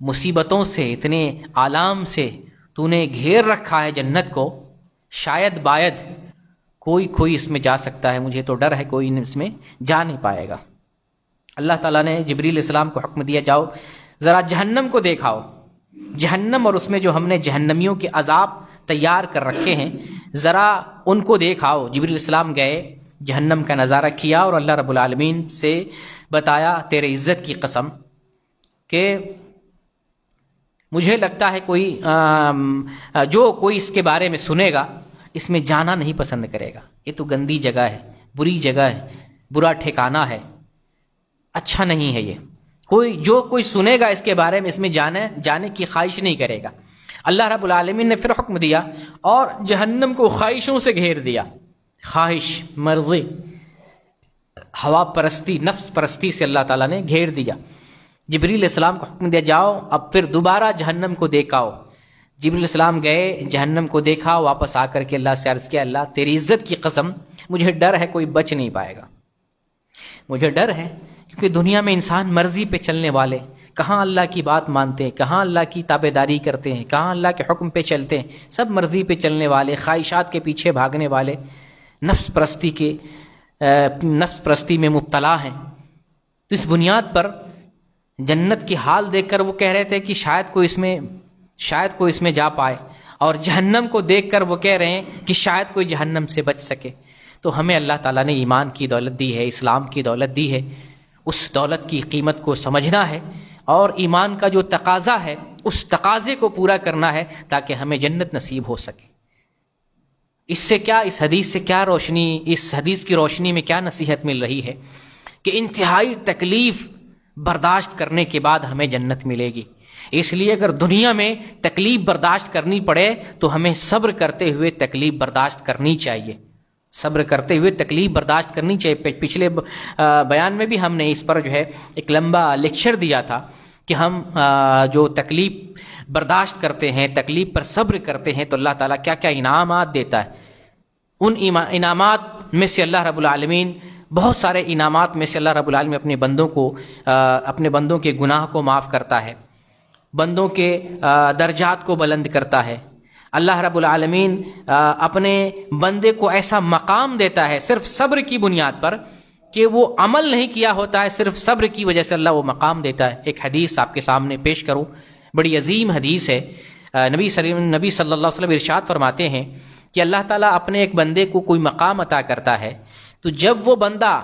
[SPEAKER 1] مصیبتوں سے، اتنے آلام سے تو نے گھیر رکھا ہے جنت کو، شاید باید کوئی اس میں جا سکتا ہے، مجھے تو ڈر ہے کوئی اس میں جا نہیں پائے گا۔ اللہ تعالیٰ نے جبریل علیہ السلام کو حکم دیا، جاؤ ذرا جہنم کو دیکھاؤ، جہنم اور اس میں جو ہم نے جہنمیوں کے عذاب تیار کر رکھے ہیں ذرا ان کو دیکھاؤ۔ جبریل علیہ السلام گئے، جہنم کا نظارہ کیا، اور اللہ رب العالمین سے بتایا تیرے عزت کی قسم کہ مجھے لگتا ہے جو کوئی اس کے بارے میں سنے گا اس میں جانا نہیں پسند کرے گا، یہ تو گندی جگہ ہے، بری جگہ ہے، برا ٹھکانہ ہے، اچھا نہیں ہے، یہ جو کوئی سنے گا اس کے بارے میں اس میں جانے کی خواہش نہیں کرے گا۔ اللہ رب العالمین نے پھر حکم دیا اور جہنم کو خواہشوں سے گھیر دیا، خواہش، مرضی، ہوا پرستی، نفس پرستی سے اللہ تعالیٰ نے گھیر دیا۔ جبریل علیہ السلام کو حکم دیا، جاؤ اب پھر دوبارہ جہنم کو دیکھاؤ۔ جبریل علیہ السلام گئے، جہنم کو دیکھا، واپس آ کر کے اللہ سے عرض کیا، اللہ تیری عزت کی قسم مجھے ڈر ہے کوئی بچ نہیں پائے گا، مجھے ڈر ہے کیونکہ دنیا میں انسان مرضی پہ چلنے والے، کہاں اللہ کی بات مانتے ہیں، کہاں اللہ کی تابعداری کرتے ہیں، کہاں اللہ کے حکم پہ چلتے ہیں، سب مرضی پہ چلنے والے، خواہشات کے پیچھے بھاگنے والے، نفس پرستی میں مبتلا ہیں۔ تو اس بنیاد پر جنت کی حال دیکھ کر وہ کہہ رہے تھے کہ شاید کوئی اس میں جا پائے، اور جہنم کو دیکھ کر وہ کہہ رہے ہیں کہ شاید کوئی جہنم سے بچ سکے۔ تو ہمیں اللہ تعالیٰ نے ایمان کی دولت دی ہے، اسلام کی دولت دی ہے، اس دولت کی قیمت کو سمجھنا ہے اور ایمان کا جو تقاضا ہے اس تقاضے کو پورا کرنا ہے تاکہ ہمیں جنت نصیب ہو سکے۔ اس حدیث سے کیا روشنی، اس حدیث کی روشنی میں کیا نصیحت مل رہی ہے کہ انتہائی تکلیف برداشت کرنے کے بعد ہمیں جنت ملے گی۔ اس لیے اگر دنیا میں تکلیف برداشت کرنی پڑے تو ہمیں صبر کرتے ہوئے تکلیف برداشت کرنی چاہیے، صبر کرتے ہوئے تکلیف برداشت کرنی چاہیے۔ پچھلے بیان میں بھی ہم نے اس پر ایک لمبا لیکچر دیا تھا کہ ہم جو تکلیف برداشت کرتے ہیں، تکلیف پر صبر کرتے ہیں تو اللہ تعالیٰ کیا کیا انعامات دیتا ہے۔ ان انعامات میں سے اللہ رب العالمین، بہت سارے انعامات میں سے اللہ رب العالمین اپنے بندوں کے گناہ کو معاف کرتا ہے، بندوں کے درجات کو بلند کرتا ہے۔ اللہ رب العالمین اپنے بندے کو ایسا مقام دیتا ہے صرف صبر کی بنیاد پر کہ وہ عمل نہیں کیا ہوتا ہے، صرف صبر کی وجہ سے اللہ وہ مقام دیتا ہے۔ ایک حدیث آپ کے سامنے پیش کروں، بڑی عظیم حدیث ہے۔ نبی صلی اللہ علیہ وسلم ارشاد فرماتے ہیں کہ اللہ تعالیٰ اپنے ایک بندے کو کوئی مقام عطا کرتا ہے، تو جب وہ بندہ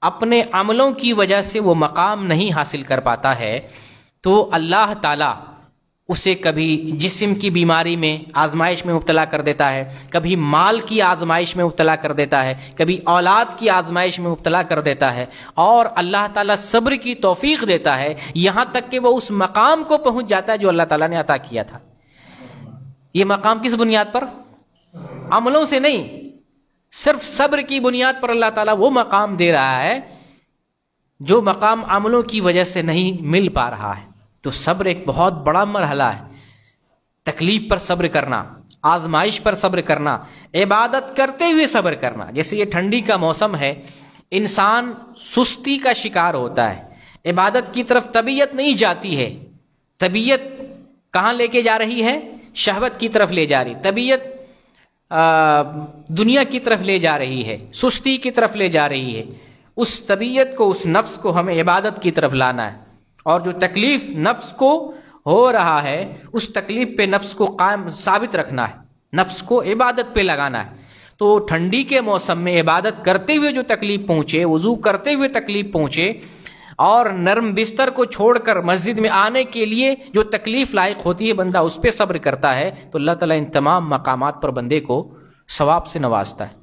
[SPEAKER 1] اپنے عملوں کی وجہ سے وہ مقام نہیں حاصل کر پاتا ہے تو اللہ تعالیٰ اسے کبھی جسم کی بیماری میں آزمائش میں مبتلا کر دیتا ہے، کبھی مال کی آزمائش میں مبتلا کر دیتا ہے، کبھی اولاد کی آزمائش میں مبتلا کر دیتا ہے، اور اللہ تعالیٰ صبر کی توفیق دیتا ہے یہاں تک کہ وہ اس مقام کو پہنچ جاتا ہے جو اللہ تعالیٰ نے عطا کیا تھا۔ یہ مقام کس بنیاد پر؟ عملوں سے نہیں، صرف صبر کی بنیاد پر اللہ تعالیٰ وہ مقام دے رہا ہے جو مقام عملوں کی وجہ سے نہیں مل پا رہا ہے۔ تو صبر ایک بہت بڑا مرحلہ ہے، تکلیف پر صبر کرنا، آزمائش پر صبر کرنا، عبادت کرتے ہوئے صبر کرنا۔ جیسے یہ ٹھنڈی کا موسم ہے، انسان سستی کا شکار ہوتا ہے، عبادت کی طرف طبیعت نہیں جاتی ہے، طبیعت کہاں لے کے جا رہی ہے؟ شہوت کی طرف لے جا رہی، طبیعت دنیا کی طرف لے جا رہی ہے، سستی کی طرف لے جا رہی ہے۔ اس طبیعت کو، اس نفس کو ہمیں عبادت کی طرف لانا ہے، اور جو تکلیف نفس کو ہو رہا ہے اس تکلیف پہ نفس کو قائم ثابت رکھنا ہے، نفس کو عبادت پہ لگانا ہے۔ تو ٹھنڈی کے موسم میں عبادت کرتے ہوئے جو تکلیف پہنچے، وضو کرتے ہوئے تکلیف پہنچے، اور نرم بستر کو چھوڑ کر مسجد میں آنے کے لیے جو تکلیف لائق ہوتی ہے بندہ اس پہ صبر کرتا ہے تو اللہ تعالیٰ ان تمام مقامات پر بندے کو ثواب سے نوازتا ہے۔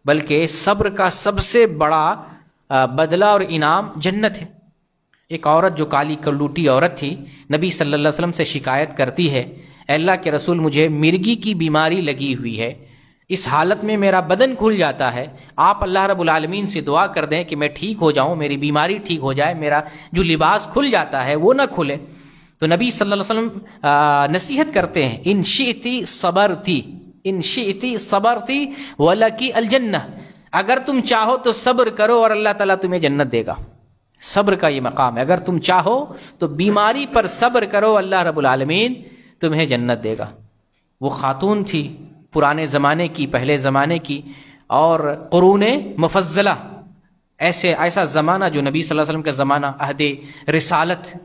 [SPEAKER 1] بلکہ صبر کا سب سے بڑا بدلہ اور انعام جنت ہے۔ ایک عورت جو کالی کلوٹی عورت تھی، نبی صلی اللہ علیہ وسلم سے شکایت کرتی ہے، اے اللہ کے رسول مجھے مرگی کی بیماری لگی ہوئی ہے، اس حالت میں میرا بدن کھل جاتا ہے، آپ اللہ رب العالمین سے دعا کر دیں کہ میں ٹھیک ہو جاؤں، میری بیماری ٹھیک ہو جائے، میرا جو لباس کھل جاتا ہے وہ نہ کھلے۔ تو نبی صلی اللہ علیہ وسلم نصیحت کرتے ہیں، ان شئتی صبرتی، ان شئتی صبرتی ولکی الجنہ، اگر تم چاہو تو صبر کرو اور اللہ تعالیٰ تمہیں جنت دے گا۔ صبر کا یہ مقام ہے، اگر تم چاہو تو بیماری پر صبر کرو، اللہ رب العالمین تمہیں جنت دے گا۔ وہ خاتون تھی پرانے زمانے کی، پہلے زمانے کی، اور قرون مفضلہ، ایسا زمانہ جو نبی صلی اللہ علیہ وسلم کا زمانہ، عہد رسالت،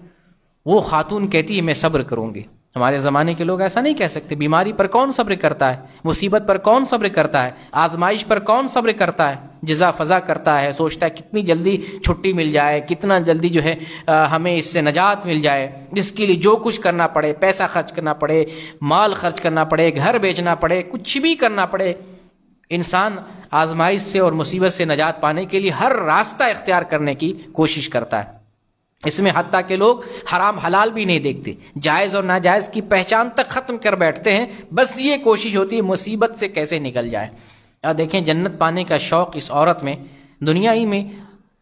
[SPEAKER 1] وہ خاتون کہتی ہے میں صبر کروں گی۔ ہمارے زمانے کے لوگ ایسا نہیں کہہ سکتے، بیماری پر کون صبر کرتا ہے، مصیبت پر کون صبر کرتا ہے، آزمائش پر کون صبر کرتا ہے، جزا فضا کرتا ہے، سوچتا ہے کتنی جلدی چھٹی مل جائے، کتنا جلدی جو ہے ہمیں اس سے نجات مل جائے، جس کے لیے جو کچھ کرنا پڑے، پیسہ خرچ کرنا پڑے، مال خرچ کرنا پڑے، گھر بیچنا پڑے، کچھ بھی کرنا پڑے، انسان آزمائش سے اور مصیبت سے نجات پانے کے لیے ہر راستہ اختیار کرنے کی کوشش کرتا ہے۔ اس میں حتیٰ کہ لوگ حرام حلال بھی نہیں دیکھتے، جائز اور ناجائز کی پہچان تک ختم کر بیٹھتے ہیں، بس یہ کوشش ہوتی ہے مصیبت سے کیسے نکل جائے۔ اور دیکھیں جنت پانے کا شوق اس عورت میں، دنیا ہی میں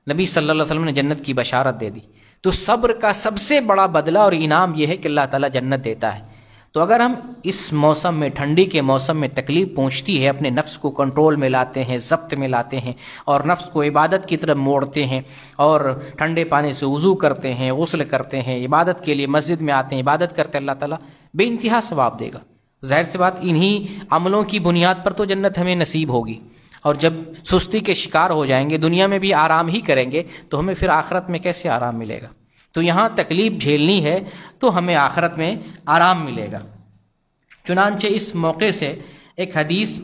[SPEAKER 1] نبی صلی اللہ علیہ وسلم نے جنت کی بشارت دے دی۔ تو صبر کا سب سے بڑا بدلہ اور انعام یہ ہے کہ اللہ تعالیٰ جنت دیتا ہے۔ تو اگر ہم اس موسم میں، ٹھنڈی کے موسم میں تکلیف پہنچتی ہے، اپنے نفس کو کنٹرول میں لاتے ہیں، ضبط میں لاتے ہیں اور نفس کو عبادت کی طرف موڑتے ہیں اور ٹھنڈے پانی سے وضو کرتے ہیں، غسل کرتے ہیں، عبادت کے لیے مسجد میں آتے ہیں، عبادت کرتے ہیں، اللہ تعالیٰ بے انتہا ثواب دے گا۔ ظاہر سی بات، انہی عملوں کی بنیاد پر تو جنت ہمیں نصیب ہوگی، اور جب سستی کے شکار ہو جائیں گے، دنیا میں بھی آرام ہی کریں گے، تو ہمیں پھر آخرت میں کیسے آرام ملے گا؟ تو یہاں تکلیف جھیلنی ہے تو ہمیں آخرت میں آرام ملے گا۔ چنانچہ اس موقع سے ایک حدیث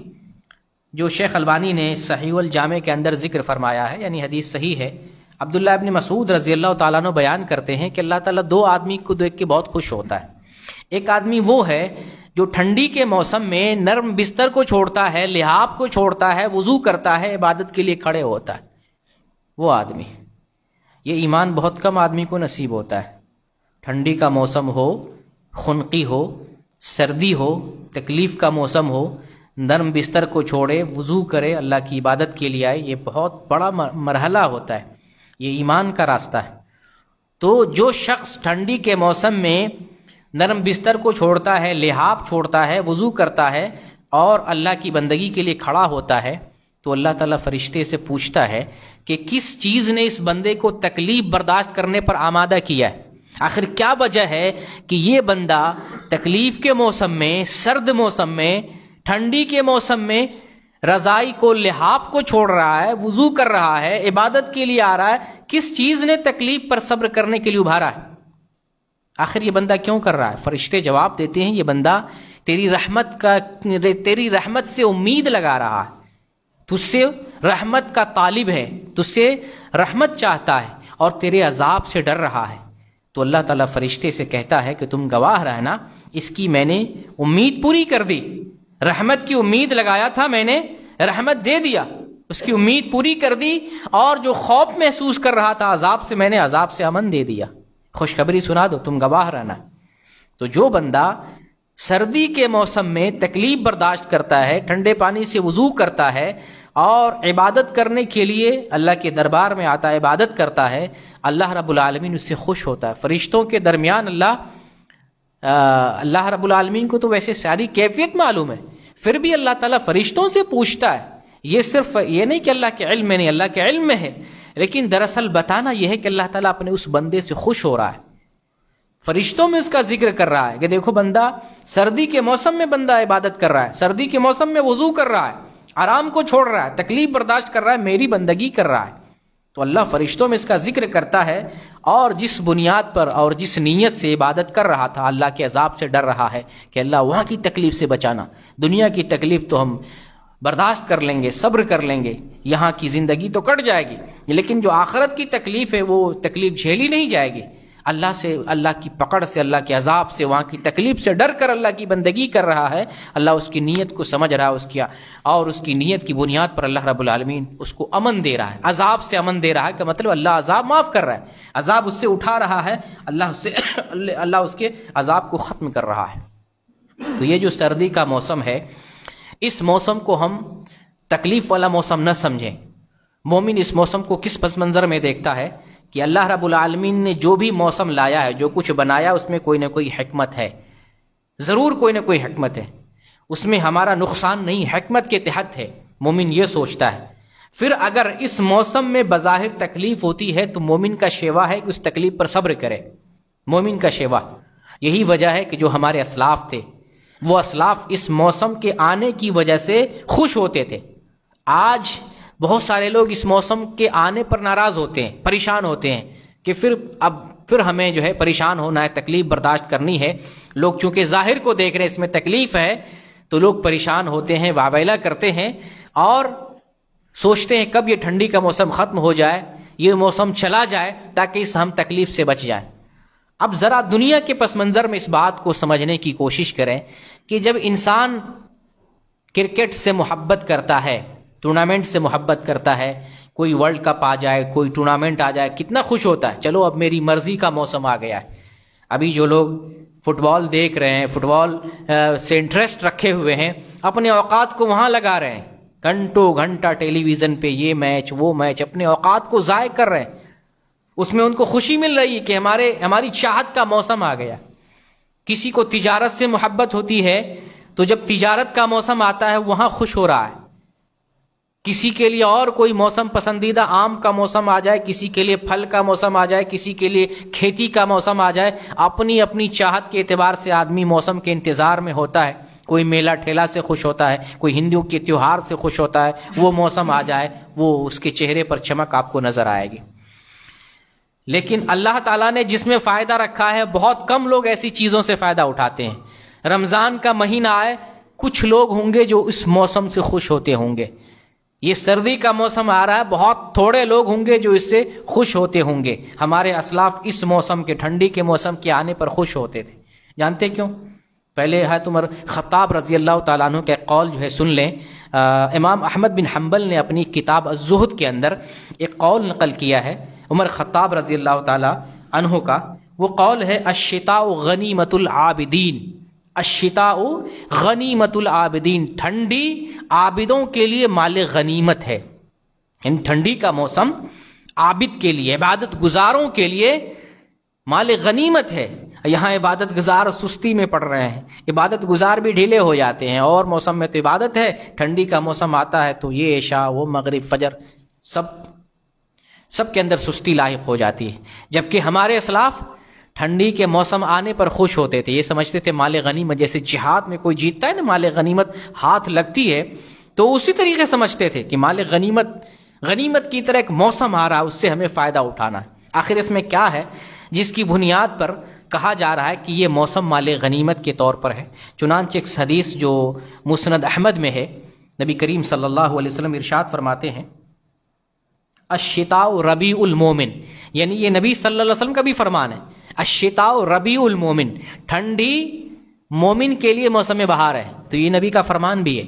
[SPEAKER 1] جو شیخ البانی نے صحیح الجامع کے اندر ذکر فرمایا ہے، یعنی حدیث صحیح ہے، عبداللہ ابن مسعود رضی اللہ تعالیٰ عنہ بیان کرتے ہیں کہ اللہ تعالیٰ دو آدمی کو دیکھ کے بہت خوش ہوتا ہے۔ ایک آدمی وہ ہے جو ٹھنڈی کے موسم میں نرم بستر کو چھوڑتا ہے، لحاف کو چھوڑتا ہے، وضو کرتا ہے، عبادت کے لیے کھڑے ہوتا ہے، وہ آدمی۔ یہ ایمان بہت کم آدمی کو نصیب ہوتا ہے۔ ٹھنڈی کا موسم ہو، خنقی ہو، سردی ہو، تکلیف کا موسم ہو، نرم بستر کو چھوڑے، وضو کرے، اللہ کی عبادت کے لیے آئے، یہ بہت بڑا مرحلہ ہوتا ہے، یہ ایمان کا راستہ ہے۔ تو جو شخص ٹھنڈی کے موسم میں نرم بستر کو چھوڑتا ہے، لحاف چھوڑتا ہے، وضو کرتا ہے اور اللہ کی بندگی کے لیے کھڑا ہوتا ہے، تو اللہ تعالیٰ فرشتے سے پوچھتا ہے کہ کس چیز نے اس بندے کو تکلیف برداشت کرنے پر آمادہ کیا ہے؟ آخر کیا وجہ ہے کہ یہ بندہ تکلیف کے موسم میں، سرد موسم میں، ٹھنڈی کے موسم میں رضائی کو، لحاف کو چھوڑ رہا ہے، وضو کر رہا ہے، عبادت کے لیے آ رہا ہے؟ کس چیز نے تکلیف پر صبر کرنے کے لیے ابھارا ہے؟ آخر یہ بندہ کیوں کر رہا ہے؟ فرشتے جواب دیتے ہیں، یہ بندہ تیری رحمت سے امید لگا رہا ہے، تجھ سے رحمت کا طالب ہے، تجھ سے رحمت چاہتا ہے اور تیرے عذاب سے ڈر رہا ہے۔ تو اللہ تعالیٰ فرشتے سے کہتا ہے کہ تم گواہ رہنا، اس کی میں نے امید پوری کر دی، رحمت کی امید لگایا تھا، میں نے رحمت دے دیا، اس کی امید پوری کر دی، اور جو خوف محسوس کر رہا تھا عذاب سے، میں نے عذاب سے امن دے دیا، خوشخبری سنا دو، تم گواہ رہنا۔ تو جو بندہ سردی کے موسم میں تکلیف برداشت کرتا ہے، ٹھنڈے پانی سے وضو کرتا ہے اور عبادت کرنے کے لیے اللہ کے دربار میں آتا ہے، عبادت کرتا ہے، اللہ رب العالمین اس سے خوش ہوتا ہے۔ فرشتوں کے درمیان اللہ رب العالمین کو تو ویسے ساری کیفیت معلوم ہے، پھر بھی اللہ تعالیٰ فرشتوں سے پوچھتا ہے۔ یہ صرف یہ نہیں کہ اللہ کے علم میں نہیں، اللہ کے علم میں ہے، لیکن دراصل بتانا یہ ہے کہ اللہ تعالیٰ اپنے اس بندے سے خوش ہو رہا ہے، فرشتوں میں اس کا ذکر کر رہا ہے کہ دیکھو بندہ سردی کے موسم میں بندہ عبادت کر رہا ہے، سردی کے موسم میں وضو کر رہا ہے، آرام کو چھوڑ رہا ہے، تکلیف برداشت کر رہا ہے، میری بندگی کر رہا ہے۔ تو اللہ فرشتوں میں اس کا ذکر کرتا ہے، اور جس بنیاد پر اور جس نیت سے عبادت کر رہا تھا، اللہ کے عذاب سے ڈر رہا ہے کہ اللہ وہاں کی تکلیف سے بچانا، دنیا کی تکلیف تو ہم برداشت کر لیں گے، صبر کر لیں گے، یہاں کی زندگی تو کٹ جائے گی، لیکن جو آخرت کی تکلیف ہے وہ تکلیف جھیلی نہیں جائے گی۔ اللہ سے، اللہ کی پکڑ سے، اللہ کے عذاب سے، وہاں کی تکلیف سے ڈر کر اللہ کی بندگی کر رہا ہے۔ اللہ اس کی نیت کو سمجھ رہا ہے، اور اس کی نیت کی بنیاد پر اللہ رب العالمین اس کو امن دے رہا ہے، عذاب سے امن دے رہا ہے، کہ مطلب اللہ عذاب معاف کر رہا ہے، عذاب اس سے اٹھا رہا ہے، اللہ اس کے عذاب کو ختم کر رہا ہے۔ تو یہ جو سردی کا موسم ہے، اس موسم کو ہم تکلیف والا موسم نہ سمجھیں۔ مومن اس موسم کو کس پس منظر میں دیکھتا ہے کہ اللہ رب العالمین نے جو بھی موسم لایا ہے، جو کچھ بنایا، اس میں کوئی نہ کوئی حکمت ہے، ضرور کوئی نہ کوئی حکمت ہے، اس میں ہمارا نقصان نہیں، حکمت کے تحت ہے، مومن یہ سوچتا ہے۔ پھر اگر اس موسم میں بظاہر تکلیف ہوتی ہے تو مومن کا شیوا ہے کہ اس تکلیف پر صبر کرے، مومن کا شیوا۔ یہی وجہ ہے کہ جو ہمارے اسلاف تھے، وہ اسلاف اس موسم کے آنے کی وجہ سے خوش ہوتے تھے۔ آج بہت سارے لوگ اس موسم کے آنے پر ناراض ہوتے ہیں، پریشان ہوتے ہیں کہ پھر ہمیں جو ہے پریشان ہونا ہے، تکلیف برداشت کرنی ہے۔ لوگ چونکہ ظاہر کو دیکھ رہے ہیں، اس میں تکلیف ہے، تو لوگ پریشان ہوتے ہیں، واویلا کرتے ہیں اور سوچتے ہیں کب یہ ٹھنڈی کا موسم ختم ہو جائے، یہ موسم چلا جائے تاکہ اس ہم تکلیف سے بچ جائیں۔ اب ذرا دنیا کے پس منظر میں اس بات کو سمجھنے کی کوشش کریں کہ جب انسان کرکٹ سے محبت کرتا ہے، ٹورنامنٹ سے محبت کرتا ہے، کوئی ورلڈ کپ آ جائے، کوئی ٹورنامنٹ آ جائے، کتنا خوش ہوتا ہے، چلو اب میری مرضی کا موسم آ گیا ہے۔ ابھی جو لوگ فٹ بال دیکھ رہے ہیں، فٹ بال سے انٹرسٹ رکھے ہوئے ہیں، اپنے اوقات کو وہاں لگا رہے ہیں، گھنٹوں گھنٹہ ٹیلی ویژن پہ یہ میچ وہ میچ، اپنے اوقات کو ضائع کر رہے ہیں، اس میں ان کو خوشی مل رہی ہے کہ ہماری چاہت کا موسم آ گیا۔ کسی کو تجارت سے محبت ہوتی ہے تو جب تجارت کا موسم آتا ہے وہاں خوش ہو رہا ہے. کسی کے لیے اور کوئی موسم پسندیدہ، آم کا موسم آ جائے، کسی کے لیے پھل کا موسم آ جائے، کسی کے لیے کھیتی کا موسم آ جائے، اپنی اپنی چاہت کے اعتبار سے آدمی موسم کے انتظار میں ہوتا ہے. کوئی میلہ ٹھیلا سے خوش ہوتا ہے، کوئی ہندوؤں کے تیوہار سے خوش ہوتا ہے. وہ موسم آ جائے وہ اس کے چہرے پر چمک آپ کو نظر آئے گی. لیکن اللہ تعالیٰ نے جس میں فائدہ رکھا ہے، بہت کم لوگ ایسی چیزوں سے فائدہ اٹھاتے ہیں. رمضان کا مہینہ آئے، کچھ لوگ ہوں گے جو اس موسم سے خوش ہوتے ہوں گے. یہ سردی کا موسم آ رہا ہے، بہت تھوڑے لوگ ہوں گے جو اس سے خوش ہوتے ہوں گے. ہمارے اسلاف اس موسم کے، ٹھنڈی کے موسم کے آنے پر خوش ہوتے تھے. جانتے کیوں؟ پہلے ہے عمر خطاب رضی اللہ تعالیٰ عنہ کا قول جو ہے سن لیں. امام احمد بن حنبل نے اپنی کتاب الزہد کے اندر ایک قول نقل کیا ہے عمر خطاب رضی اللہ تعالیٰ عنہ کا. وہ قول ہے الشتاء غنیمت العابدین. الشتاء غنیمت العابدین، ٹھنڈی عابدوں کے لیے مال غنیمت ہے. ان ٹھنڈی کا موسم عابد کے لیے، عبادت گزاروں کے لیے مال غنیمت ہے. یہاں عبادت گزار سستی میں پڑ رہے ہیں، عبادت گزار بھی ڈھیلے ہو جاتے ہیں. اور موسم میں تو عبادت ہے، ٹھنڈی کا موسم آتا ہے تو یہ عشاء، وہ مغرب، فجر، سب کے اندر سستی لاحق ہو جاتی ہے. جبکہ ہمارے اسلاف ٹھنڈی کے موسم آنے پر خوش ہوتے تھے. یہ سمجھتے تھے مال غنیمت، جیسے جہاد میں کوئی جیتتا ہے نا، مال غنیمت ہاتھ لگتی ہے، تو اسی طریقے سمجھتے تھے کہ مال غنیمت کی طرح ایک موسم آ رہا ہے، اس سے ہمیں فائدہ اٹھانا ہے. آخر اس میں کیا ہے جس کی بنیاد پر کہا جا رہا ہے کہ یہ موسم مال غنیمت کے طور پر ہے؟ چنانچہ ایک حدیث جو مسند احمد میں ہے، نبی کریم صلی اللہ علیہ وسلم ارشاد فرماتے ہیں الشتاء ربیع المومن، یعنی یہ نبی صلی اللہ علیہ وسلم کا بھی فرمان ہے. الشتاء ربیع المومن، ٹھنڈی مومن کے لیے موسم بہار ہے. تو یہ نبی کا فرمان بھی ہے،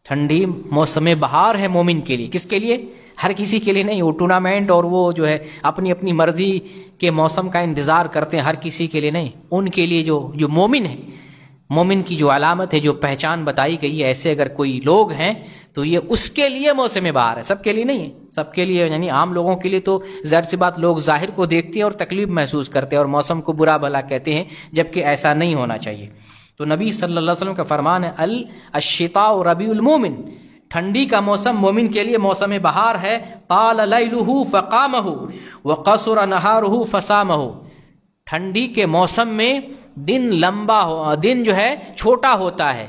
[SPEAKER 1] ٹھنڈی موسم بہار ہے مومن کے لیے. کس کے لیے؟ ہر کسی کے لیے نہیں. وہ ٹورنامنٹ اور وہ جو ہے اپنی اپنی مرضی کے موسم کا انتظار کرتے ہیں، ہر کسی کے لیے نہیں. ان کے لیے جو مومن ہے، مومن کی جو علامت ہے، جو پہچان بتائی گئی ہے، ایسے اگر کوئی لوگ ہیں تو یہ اس کے لیے موسم بہار ہے، سب کے لیے نہیں ہے. سب کے لیے یعنی عام لوگوں کے لیے تو ظاہر سی بات لوگ ظاہر کو دیکھتے ہیں اور تکلیف محسوس کرتے ہیں اور موسم کو برا بھلا کہتے ہیں، جبکہ ایسا نہیں ہونا چاہیے. تو نبی صلی اللہ علیہ وسلم کا فرمان ہے الشتاء ربیع المومن، ٹھنڈی کا موسم مومن کے لیے موسم بہار ہے. طال لیلہ فقامہ وقصر نہارہ فصامہ. ٹھنڈی کے موسم میں دن جو ہے چھوٹا ہوتا ہے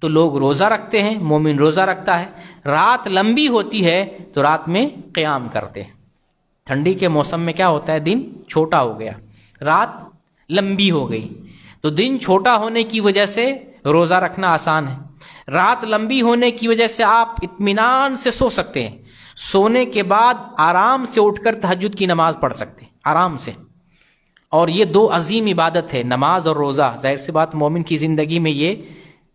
[SPEAKER 1] تو لوگ روزہ رکھتے ہیں، مومن روزہ رکھتا ہے. رات لمبی ہوتی ہے تو رات میں قیام کرتے ہیں. ٹھنڈی کے موسم میں کیا ہوتا ہے؟ دن چھوٹا ہو گیا، رات لمبی ہو گئی. تو دن چھوٹا ہونے کی وجہ سے روزہ رکھنا آسان ہے. رات لمبی ہونے کی وجہ سے آپ اطمینان سے سو سکتے ہیں. سونے کے بعد آرام سے اٹھ کر تہجد کی نماز پڑھ سکتے ہیں آرام سے. اور یہ دو عظیم عبادت ہے، نماز اور روزہ. ظاہر سی بات مومن کی زندگی میں یہ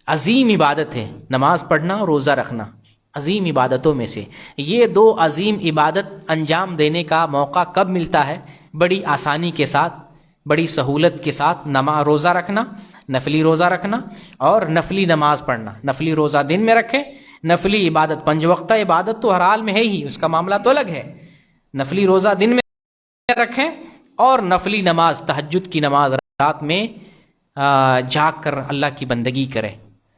[SPEAKER 1] عظیم عبادت ہے، نماز پڑھنا اور روزہ رکھنا عظیم عبادتوں میں سے. یہ دو عظیم عبادت انجام دینے کا موقع کب ملتا ہے؟ بڑی آسانی کے ساتھ، بڑی سہولت کے ساتھ. روزہ رکھنا، نفلی روزہ رکھنا اور نفلی نماز پڑھنا. نفلی روزہ دن میں رکھیں، نفلی عبادت 5 وقتہ عبادت تو ہر حال میں ہے ہی، اس کا معاملہ تو الگ ہے. نفلی روزہ دن میں رکھیں اور نفلی نماز، تہجد کی نماز رات میں جاگ کر اللہ کی بندگی کریں.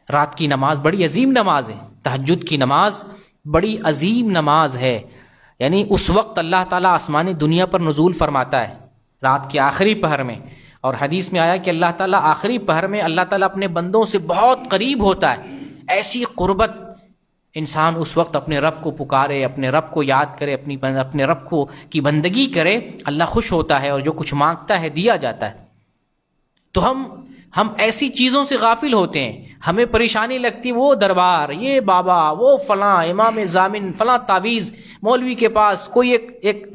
[SPEAKER 1] رات کی نماز بڑی عظیم نماز ہے، تہجد کی نماز بڑی عظیم نماز ہے. یعنی اس وقت اللہ تعالیٰ آسمانی دنیا پر نزول فرماتا ہے رات کے آخری پہر میں. اور حدیث میں آیا کہ اللہ تعالیٰ آخری پہر میں اللہ تعالیٰ اپنے بندوں سے بہت قریب ہوتا ہے. ایسی قربت، انسان اس وقت اپنے رب کو پکارے، اپنے رب کو یاد کرے، اپنے رب کو کی بندگی کرے، اللہ خوش ہوتا ہے اور جو کچھ مانگتا ہے دیا جاتا ہے. تو ہم ایسی چیزوں سے غافل ہوتے ہیں. ہمیں پریشانی لگتی وہ دربار، یہ بابا، وہ فلاں امام ضامن، فلاں تعویذ، مولوی کے پاس کوئی ایک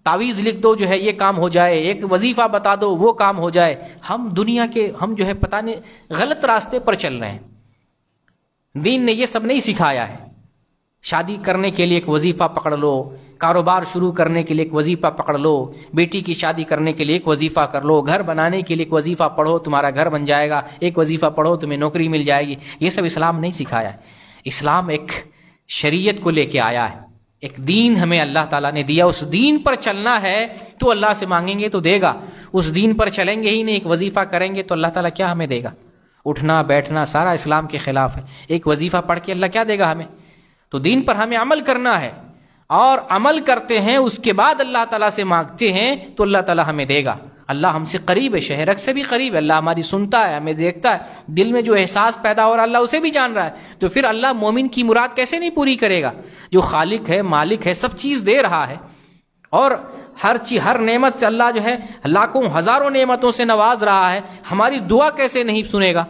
[SPEAKER 1] تعویذ لکھ دو جو ہے یہ کام ہو جائے، ایک وظیفہ بتا دو وہ کام ہو جائے. ہم دنیا کے جو ہے پتہ نہیں غلط راستے پر چل رہے ہیں. دین نے یہ سب نہیں سکھایا ہے. شادی کرنے کے لیے ایک وظیفہ پکڑ لو، کاروبار شروع کرنے کے لیے ایک وظیفہ پکڑ لو، بیٹی کی شادی کرنے کے لیے ایک وظیفہ کر لو، گھر بنانے کے لیے ایک وظیفہ پڑھو تمہارا گھر بن جائے گا، ایک وظیفہ پڑھو تمہیں نوکری مل جائے گی. یہ سب اسلام نہیں سکھایا ہے. اسلام ایک شریعت کو لے کے آیا ہے. ایک دین ہمیں اللہ تعالیٰ نے دیا، اس دین پر چلنا ہے تو اللہ سے مانگیں گے تو دے گا، اس دین پر چلیں گے ہی نہیں، ایک وظیفہ کریں گے تو اللہ تعالیٰ کیا ہمیں دے گا؟ اٹھنا بیٹھنا سارا اسلام کے خلاف ہے، ایک وظیفہ پڑھ کے اللہ کیا دے گا ہمیں؟ تو دین پر ہمیں عمل کرنا ہے، اور عمل کرتے ہیں اس کے بعد اللہ تعالیٰ سے مانگتے ہیں تو اللہ تعالیٰ ہمیں دے گا۔ اللہ ہم سے قریب ہے، شہرک سے بھی قریب ہے، اللہ ہماری سنتا ہے، ہمیں دیکھتا ہے، دل میں جو احساس پیدا ہو رہا ہے اللہ اسے بھی جان رہا ہے، تو پھر اللہ مومن کی مراد کیسے نہیں پوری کرے گا؟ جو خالق ہے، مالک ہے، سب چیز دے رہا ہے، اور ہر چیز، ہر نعمت سے اللہ جو ہے لاکھوں ہزاروں نعمتوں سے نواز رہا ہے، ہماری دعا کیسے نہیں سنے گا؟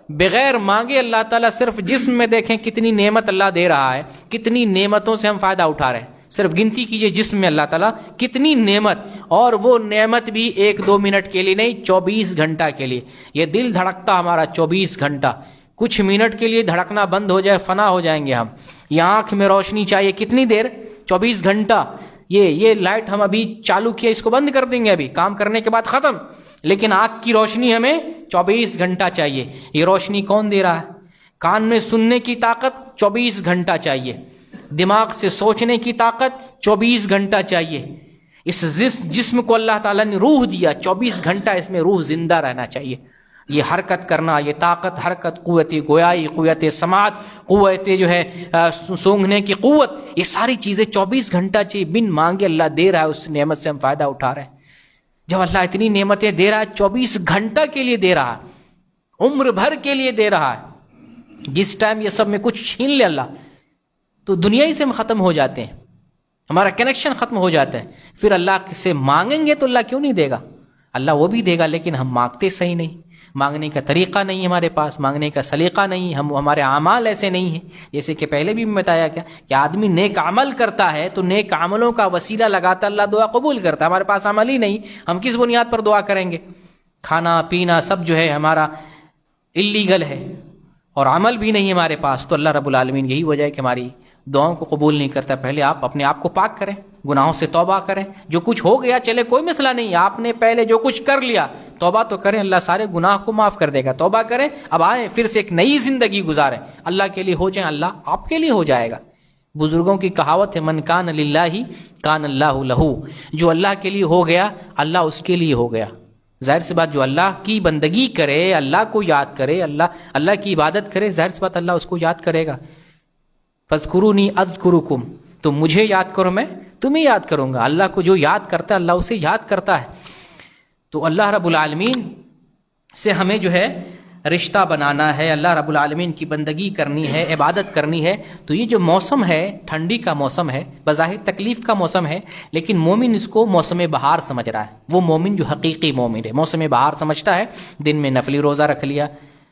[SPEAKER 1] بغیر مانگے اللہ تعالیٰ صرف جسم میں دیکھیں کتنی نعمت اللہ دے رہا ہے، کتنی نعمتوں سے ہم فائدہ اٹھا رہے ہیں، صرف گنتی کیجئے جسم میں اللہ تعالیٰ کتنی نعمت، اور وہ نعمت بھی 1-2 منٹ کے لیے نہیں، 24 گھنٹہ کے لیے۔ یہ دل دھڑکتا ہمارا 24 گھنٹہ، کچھ منٹ کے لیے دھڑکنا بند ہو جائے فنا ہو جائیں گے ہم۔ یہ آنکھ میں روشنی چاہیے کتنی دیر؟ 24 گھنٹہ۔ یہ لائٹ ہم ابھی چالو کیا، اس کو بند کر دیں گے ابھی کام کرنے کے بعد ختم، لیکن آنکھ کی روشنی ہمیں 24 گھنٹہ چاہیے۔ یہ روشنی کون دے رہا ہے؟ کان میں سننے کی طاقت 24 گھنٹہ چاہیے، دماغ سے سوچنے کی طاقت 24 گھنٹہ چاہیے۔ اس جسم کو اللہ تعالیٰ نے روح دیا، 24 گھنٹہ اس میں روح زندہ رہنا چاہیے۔ یہ حرکت کرنا، یہ طاقت، حرکت، قوت گویائی، قوت سماعت، قوت جو ہے سونگھنے کی قوت، یہ ساری چیزیں 24 گھنٹہ چاہیے، بن مانگے اللہ دے رہا ہے، اس نعمت سے ہم فائدہ اٹھا رہے ہیں۔ جب اللہ اتنی نعمتیں دے رہا ہے، 24 گھنٹہ کے لیے دے رہا ہے، عمر بھر کے لیے دے رہا ہے، جس ٹائم یہ سب میں کچھ چھین لے اللہ تو دنیا ہی سے ہم ختم ہو جاتے ہیں، ہمارا کنیکشن ختم ہو جاتا ہے۔ پھر اللہ سے مانگیں گے تو اللہ کیوں نہیں دے گا؟ اللہ وہ بھی دے گا، لیکن ہم مانگتے صحیح نہیں، مانگنے کا طریقہ نہیں ہمارے پاس، مانگنے کا سلیقہ نہیں، ہمارے اعمال ایسے نہیں ہیں۔ جیسے کہ پہلے بھی میں بتایا کیا کہ آدمی نیک عمل کرتا ہے تو نیک عملوں کا وسیلہ لگاتا اللہ دعا قبول کرتا ہے، ہمارے پاس عمل ہی نہیں، ہم کس بنیاد پر دعا کریں گے؟ کھانا پینا سب جو ہے ہمارا اللیگل ہے، اور عمل بھی نہیں ہمارے پاس، تو اللہ رب العالمین یہی وجہ ہے کہ ہماری دعاؤں کو قبول نہیں کرتا۔ پہلے آپ اپنے آپ کو پاک کریں، گناہوں سے توبہ کریں، جو کچھ ہو گیا چلے کوئی مسئلہ نہیں، آپ نے پہلے جو کچھ کر لیا توبہ تو کریں، اللہ سارے گناہ کو معاف کر دے گا، توبہ کریں، اب آئیں پھر سے ایک نئی زندگی گزاریں، اللہ کے لیے ہو جائیں، اللہ آپ کے لیے ہو جائے گا۔ بزرگوں کی کہاوت ہے من کان للہ کان اللہ لہ، جو اللہ کے لیے ہو گیا اللہ اس کے لیے ہو گیا۔ ظاہر سی بات جو اللہ کی بندگی کرے، اللہ کو یاد کرے، اللہ کی عبادت کرے، ظاہر سی بات اللہ اس کو یاد کرے گا۔ فاذکرونی اذکرکم، تم مجھے یاد کرو میں تمہیں یاد کروں گا۔ اللہ کو جو یاد کرتا ہے اللہ اسے یاد کرتا ہے۔ تو اللہ رب العالمین سے ہمیں جو ہے رشتہ بنانا ہے، اللہ رب العالمین کی بندگی کرنی ہے، عبادت کرنی ہے۔ تو یہ جو موسم ہے ٹھنڈی کا موسم ہے، بظاہر تکلیف کا موسم ہے، لیکن مومن اس کو موسم بہار سمجھ رہا ہے۔ وہ مومن جو حقیقی مومن ہے موسم بہار سمجھتا ہے، دن میں نفلی روزہ رکھ لیا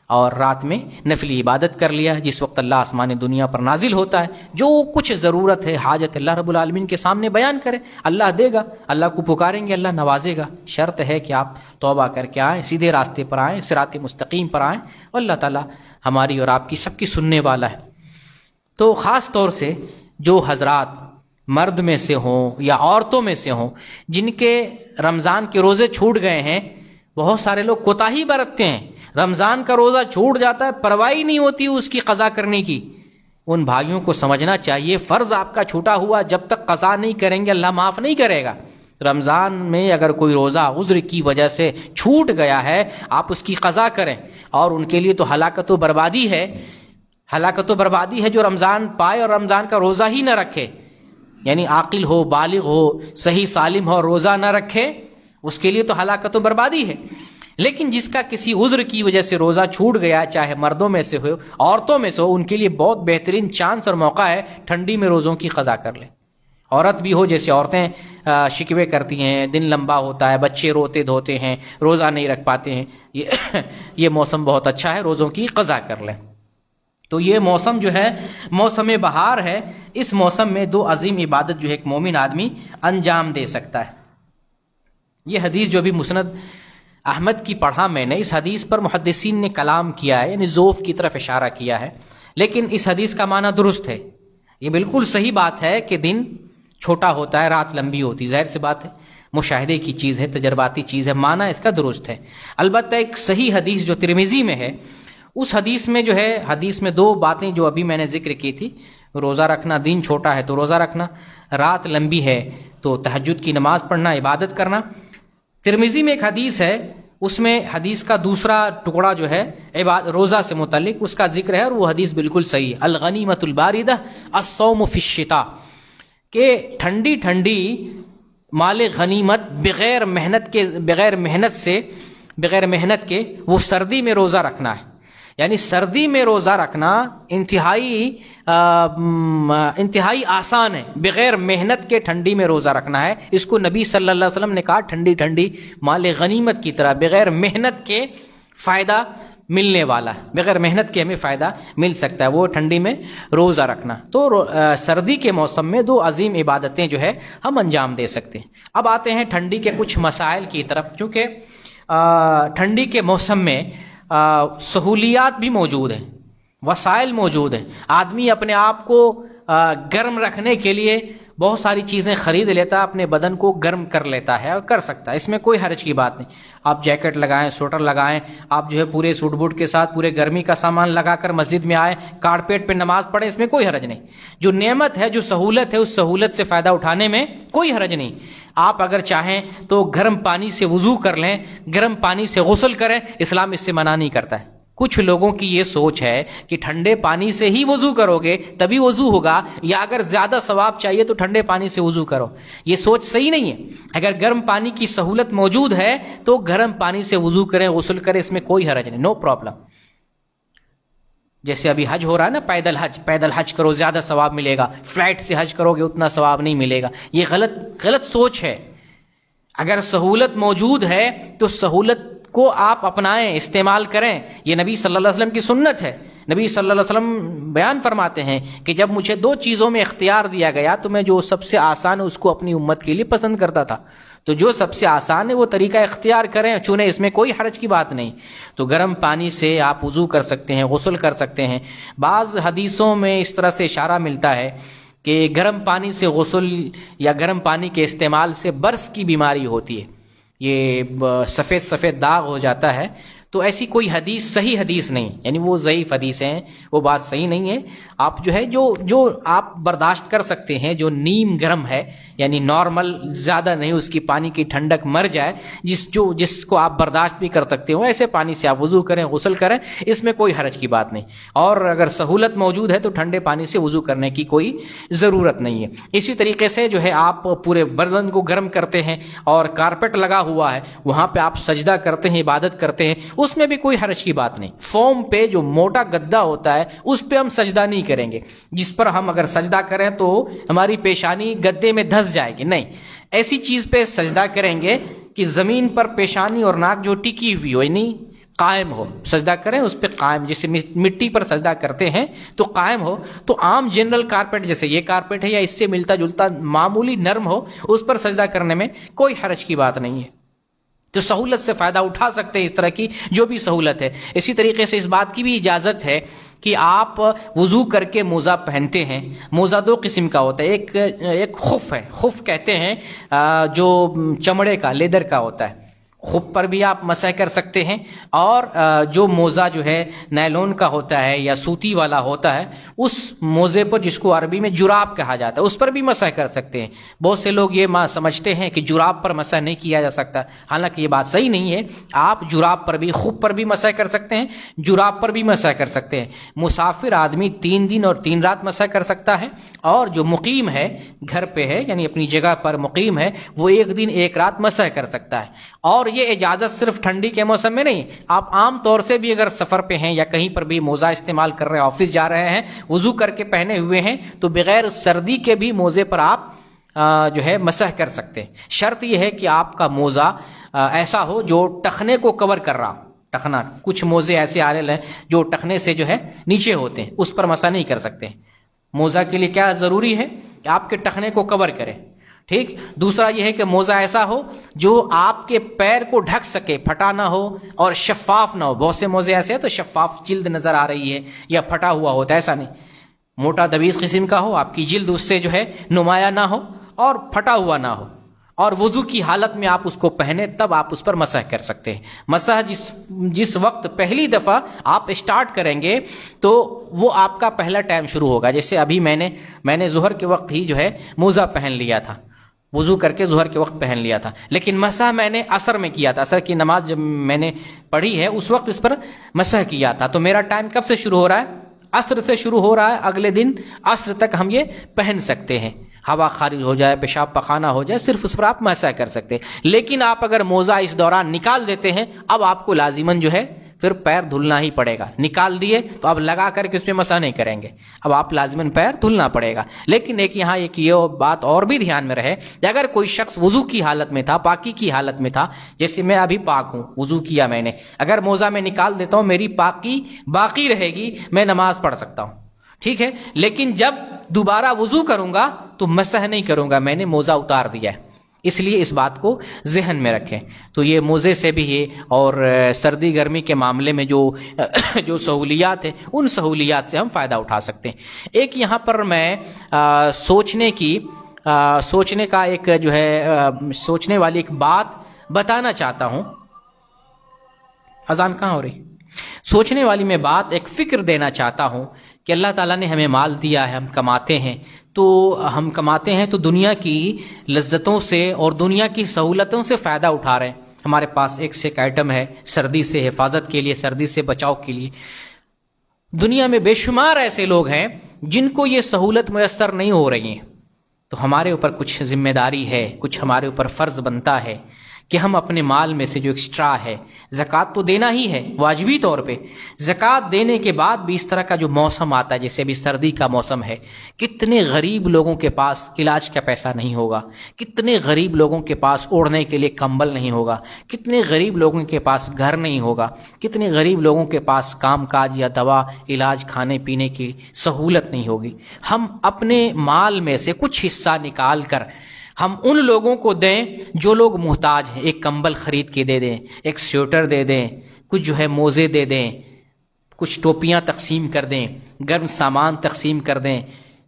[SPEAKER 1] اور رات میں نفلی عبادت کر لیا، جس وقت اللہ آسمان دنیا پر نازل ہوتا ہے، جو کچھ ضرورت ہے حاجت اللہ رب العالمین کے سامنے بیان کرے، اللہ دے گا، اللہ کو پکاریں گے اللہ نوازے گا۔ شرط ہے کہ آپ توبہ کر کے آئیں، سیدھے راستے پر آئیں، صراط مستقیم پر آئیں، اور اللہ تعالیٰ ہماری اور آپ کی سب کی سننے والا ہے۔ تو خاص طور سے جو حضرات مرد میں سے ہوں یا عورتوں میں سے ہوں جن کے رمضان کے روزے چھوٹ گئے ہیں، بہت سارے لوگ کوتاہی برتتے ہیں، رمضان کا روزہ چھوٹ جاتا ہے، پرواہ نہیں ہوتی اس کی قضا کرنے کی۔ ان بھائیوں کو سمجھنا چاہیے فرض آپ کا چھوٹا ہوا جب تک قضا نہیں کریں گے اللہ معاف نہیں کرے گا۔ رمضان میں اگر کوئی روزہ عذر کی وجہ سے چھوٹ گیا ہے آپ اس کی قضا کریں، اور ان کے لیے تو ہلاکت و بربادی ہے، ہلاکت و بربادی ہے جو رمضان پائے اور رمضان کا روزہ ہی نہ رکھے، یعنی عاقل ہو، بالغ ہو، صحیح سالم ہو، روزہ نہ رکھے، اس کے لیے تو ہلاکت و بربادی ہے۔ لیکن جس کا کسی عذر کی وجہ سے روزہ چھوٹ گیا، چاہے مردوں میں سے ہو عورتوں میں سے ہو، ان کے لیے بہت بہترین چانس اور موقع ہے ٹھنڈی میں روزوں کی قضا کر لیں۔ عورت بھی ہو، جیسے عورتیں شکوے کرتی ہیں، دن لمبا ہوتا ہے، بچے روتے دھوتے ہیں، روزہ نہیں رکھ پاتے ہیں، یہ موسم بہت اچھا ہے، روزوں کی قضا کر لیں۔ تو یہ موسم جو ہے موسم بہار ہے، اس موسم میں دو عظیم عبادت جو ہے ایک مومن آدمی انجام دے سکتا ہے۔ یہ حدیث جو بھی مسند احمد کی پڑھا میں نے، اس حدیث پر محدثین نے کلام کیا ہے، یعنی ذوف کی طرف اشارہ کیا ہے، لیکن اس حدیث کا معنی درست ہے۔ یہ بالکل صحیح بات ہے کہ دن چھوٹا ہوتا ہے، رات لمبی ہوتی، ظاہر سی بات ہے، مشاہدے کی چیز ہے، تجرباتی چیز ہے، معنی اس کا درست ہے۔ البتہ ایک صحیح حدیث جو ترمذی میں ہے، اس حدیث میں جو ہے، حدیث میں دو باتیں جو ابھی میں نے ذکر کی تھی روزہ رکھنا، دن چھوٹا ہے تو روزہ رکھنا، رات لمبی ہے تو تہجد کی نماز پڑھنا، عبادت کرنا۔ ترمذی میں ایک حدیث ہے، اس میں حدیث کا دوسرا ٹکڑا جو ہے روزہ سے متعلق اس کا ذکر ہے، اور وہ حدیث بالکل صحیح ہے، الغنیمۃ الباردہ الصوم فی الشتاء، کہ ٹھنڈی ٹھنڈی مال غنیمت بغیر محنت کے وہ سردی میں روزہ رکھنا ہے۔ یعنی سردی میں روزہ رکھنا انتہائی آسان ہے، بغیر محنت کے ٹھنڈی میں روزہ رکھنا ہے۔ اس کو نبی صلی اللہ علیہ وسلم نے کہا ٹھنڈی ٹھنڈی مال غنیمت کی طرح، بغیر محنت کے فائدہ ملنے والا ہے، بغیر محنت کے ہمیں فائدہ مل سکتا ہے، وہ ٹھنڈی میں روزہ رکھنا۔ تو سردی کے موسم میں دو عظیم عبادتیں جو ہے ہم انجام دے سکتے ہیں۔ اب آتے ہیں ٹھنڈی کے کچھ مسائل کی طرف، چونکہ ٹھنڈی کے موسم میں سہولیات بھی موجود ہیں، وسائل موجود ہیں، آدمی اپنے آپ کو گرم رکھنے کے لیے بہت ساری چیزیں خرید لیتا ہے، اپنے بدن کو گرم کر لیتا ہے اور کر سکتا ہے، اس میں کوئی حرج کی بات نہیں۔ آپ جیکٹ لگائیں، سویٹر لگائیں، آپ جو ہے پورے سوٹ بوٹ کے ساتھ پورے گرمی کا سامان لگا کر مسجد میں آئے، کارپیٹ پہ نماز پڑھیں، اس میں کوئی حرج نہیں۔ جو نعمت ہے، جو سہولت ہے، اس سہولت سے فائدہ اٹھانے میں کوئی حرج نہیں۔ آپ اگر چاہیں تو گرم پانی سے وضو کر لیں، گرم پانی سے غسل کریں، اسلام اس سے منع نہیں کرتا ہے۔ کچھ لوگوں کی یہ سوچ ہے کہ ٹھنڈے پانی سے ہی وضو کرو گے تبھی وضو ہوگا، یا اگر زیادہ ثواب چاہیے تو ٹھنڈے پانی سے وضو کرو، یہ سوچ صحیح نہیں ہے۔ اگر گرم پانی کی سہولت موجود ہے تو گرم پانی سے وضو کریں، غسل کریں، اس میں کوئی حرج نہیں، نو پرابلم۔ جیسے ابھی حج ہو رہا ہے نا، پیدل حج کرو زیادہ ثواب ملے گا، فلائٹ سے حج کرو گے اتنا ثواب نہیں ملے گا، یہ غلط سوچ ہے۔ اگر سہولت موجود ہے تو سہولت کو آپ اپنائیں، استعمال کریں، یہ نبی صلی اللہ علیہ وسلم کی سنت ہے۔ نبی صلی اللہ علیہ وسلم بیان فرماتے ہیں کہ جب مجھے دو چیزوں میں اختیار دیا گیا تو میں جو سب سے آسان ہے اس کو اپنی امت کے لیے پسند کرتا تھا، تو جو سب سے آسان ہے وہ طریقہ اختیار کریں، چنیں، اس میں کوئی حرج کی بات نہیں۔ تو گرم پانی سے آپ وضو کر سکتے ہیں، غسل کر سکتے ہیں۔ بعض حدیثوں میں اس طرح سے اشارہ ملتا ہے کہ گرم پانی سے غسل یا گرم پانی کے استعمال سے برس کی بیماری ہوتی ہے، یہ سفید داغ ہو جاتا ہے، تو ایسی کوئی حدیث صحیح حدیث نہیں، یعنی وہ ضعیف حدیث ہیں، وہ بات صحیح نہیں ہے۔ آپ جو ہے جو آپ برداشت کر سکتے ہیں، جو نیم گرم ہے، یعنی نارمل، زیادہ نہیں، اس کی پانی کی ٹھنڈک مر جائے، جس کو آپ برداشت بھی کر سکتے ہو، ایسے پانی سے آپ وضو کریں، غسل کریں، اس میں کوئی حرج کی بات نہیں۔ اور اگر سہولت موجود ہے تو ٹھنڈے پانی سے وضو کرنے کی کوئی ضرورت نہیں ہے۔ اسی طریقے سے جو ہے آپ پورے بدن کو گرم کرتے ہیں اور کارپیٹ لگا ہوا ہے، وہاں پہ آپ سجدہ کرتے ہیں، عبادت کرتے ہیں، اس میں بھی کوئی حرج کی بات نہیں۔ فوم پہ جو موٹا گدا ہوتا ہے اس پہ ہم سجدہ نہیں کریں گے، جس پر ہم اگر سجدہ کریں تو ہماری پیشانی گدے میں دھس جائے گی، نہیں، ایسی چیز پہ سجدہ کریں گے کہ زمین پر پیشانی اور ناک جو ٹکی ہوئی ہو، یعنی قائم ہو، سجدہ کریں اس پہ قائم، جسے مٹی پر سجدہ کرتے ہیں تو قائم ہو۔ تو عام جنرل کارپیٹ جیسے یہ کارپیٹ ہے یا اس سے ملتا جلتا معمولی نرم ہو، اس پر سجدہ کرنے میں کوئی حرج کی بات نہیں ہے۔ تو سہولت سے فائدہ اٹھا سکتے ہیں، اس طرح کی جو بھی سہولت ہے۔ اسی طریقے سے اس بات کی بھی اجازت ہے کہ آپ وضو کر کے موزہ پہنتے ہیں۔ موزہ دو قسم کا ہوتا ہے، ایک خف ہے، خف کہتے ہیں جو چمڑے کا، لیدر کا ہوتا ہے، خف پر بھی آپ مسح کر سکتے ہیں، اور جو موزہ جو ہے نیلون کا ہوتا ہے یا سوتی والا ہوتا ہے، اس موزے پر، جس کو عربی میں جراب کہا جاتا ہے، اس پر بھی مسح کر سکتے ہیں۔ بہت سے لوگ یہ سمجھتے ہیں کہ جراب پر مسح نہیں کیا جا سکتا، حالانکہ یہ بات صحیح نہیں ہے۔ آپ جراب پر بھی، خف پر بھی مسح کر سکتے ہیں، جراب پر بھی مسح کر سکتے ہیں۔ مسافر آدمی 3 دن اور 3 رات مسح کر سکتا ہے، اور جو مقیم ہے، گھر پہ ہے، یعنی اپنی جگہ پر مقیم ہے، وہ 1 دن 1 رات مسح کر سکتا ہے۔ اور یہ اجازت صرف ٹھنڈی کے موسم میں نہیں، آپ عام طور سے بھی اگر سفر پہ ہیں یا کہیں پر بھی موزہ استعمال کر رہے ہیں، آفس جا رہے ہیں، وضو کر کے پہنے ہوئے ہیں، تو بغیر سردی کے بھی موزے پر آپ جو ہے مسح کر سکتے ہیں۔ شرط یہ ہے کہ آپ کا موزہ ایسا ہو جو ٹخنے کو کور کر رہا ہو۔ ٹخنا، کچھ موزے ایسے آ رہے ہیں جو ٹخنے سے جو ہے نیچے ہوتے ہیں، اس پر مسح نہیں کر سکتے۔ موزہ کے لیے کیا ضروری ہے کہ آپ کے ٹخنے کو کور کرے، ٹھیک۔ دوسرا یہ ہے کہ موزہ ایسا ہو جو آپ کے پیر کو ڈھک سکے، پھٹا نہ ہو اور شفاف نہ ہو۔ بہت سے موزے ایسے ہیں تو شفاف جلد نظر آ رہی ہے یا پھٹا ہوا ہوتا ہے، ایسا نہیں، موٹا دبیز قسم کا ہو، آپ کی جلد اس سے جو ہے نمایاں نہ ہو اور پھٹا ہوا نہ ہو، اور وضو کی حالت میں آپ اس کو پہنے تب آپ اس پر مسح کر سکتے ہیں. مسح جس وقت پہلی دفعہ آپ اسٹارٹ کریں گے تو وہ آپ کا پہلا ٹائم شروع ہوگا. جیسے ابھی میں نے ظہر کے وقت ہی جو ہے موزہ پہن لیا تھا، وضو کر کے ظہر کے وقت پہن لیا تھا، لیکن مسح میں نے عصر میں کیا تھا. عصر کی نماز جب میں نے پڑھی ہے اس وقت اس پر مسح کیا تھا. تو میرا ٹائم کب سے شروع ہو رہا ہے؟ عصر سے شروع ہو رہا ہے. اگلے دن عصر تک ہم یہ پہن سکتے ہیں. ہوا خارج ہو جائے، پیشاب پخانہ ہو جائے، صرف اس پر آپ مسح کر سکتے ہیں. لیکن آپ اگر موزہ اس دوران نکال دیتے ہیں، اب آپ کو لازماً جو ہے پھر پیر دھلنا ہی پڑے گا. نکال دیے تو اب لگا کر کے اس پہ مسح نہیں کریں گے، اب آپ لازماً پیر دھلنا پڑے گا. لیکن یہاں ایک یہ بات اور بھی دھیان میں رہے کہ اگر کوئی شخص وضو کی حالت میں تھا، پاکی کی حالت میں تھا، جیسے میں ابھی پاک ہوں، وضو کیا میں نے، اگر موزہ میں نکال دیتا ہوں میری پاکی باقی رہے گی، میں نماز پڑھ سکتا ہوں، ٹھیک ہے. لیکن جب دوبارہ وضو کروں گا تو مسح نہیں کروں گا، میں نے موزہ اتار دیا ہے. اس لیے اس بات کو ذہن میں رکھیں. تو یہ موزے سے بھی ہے، اور سردی گرمی کے معاملے میں جو سہولیات ہیں ان سہولیات سے ہم فائدہ اٹھا سکتے ہیں. ایک یہاں پر میں سوچنے کا ایک جو ہے سوچنے والی ایک بات بتانا چاہتا ہوں. اذان کہاں ہو رہی؟ سوچنے والی میں بات، ایک فکر دینا چاہتا ہوں کہ اللہ تعالیٰ نے ہمیں مال دیا ہے، ہم کماتے ہیں تو دنیا کی لذتوں سے اور دنیا کی سہولتوں سے فائدہ اٹھا رہے ہیں. ہمارے پاس ایک سے ایک آئٹم ہے سردی سے حفاظت کے لیے، سردی سے بچاؤ کے لیے. دنیا میں بے شمار ایسے لوگ ہیں جن کو یہ سہولت میسر نہیں ہو رہی ہیں. تو ہمارے اوپر کچھ ذمہ داری ہے، کچھ ہمارے اوپر فرض بنتا ہے کہ ہم اپنے مال میں سے جو ایکسٹرا ہے، زکوٰۃ تو دینا ہی ہے واجبی طور پہ. زکوٰۃ دینے کے بعد بھی اس طرح کا جو موسم آتا ہے، جیسے ابھی سردی کا موسم ہے، کتنے غریب لوگوں کے پاس علاج کا پیسہ نہیں ہوگا، کتنے غریب لوگوں کے پاس اوڑھنے کے لیے کمبل نہیں ہوگا، کتنے غریب لوگوں کے پاس گھر نہیں ہوگا، کتنے غریب لوگوں کے پاس کام کاج یا دوا علاج کھانے پینے کی سہولت نہیں ہوگی. ہم اپنے مال میں سے کچھ حصہ نکال کر ہم ان لوگوں کو دیں جو لوگ محتاج ہیں. ایک کمبل خرید کے دے دیں، ایک سویٹر دے دیں، کچھ جو ہے موزے دے دیں، کچھ ٹوپیاں تقسیم کر دیں، گرم سامان تقسیم کر دیں.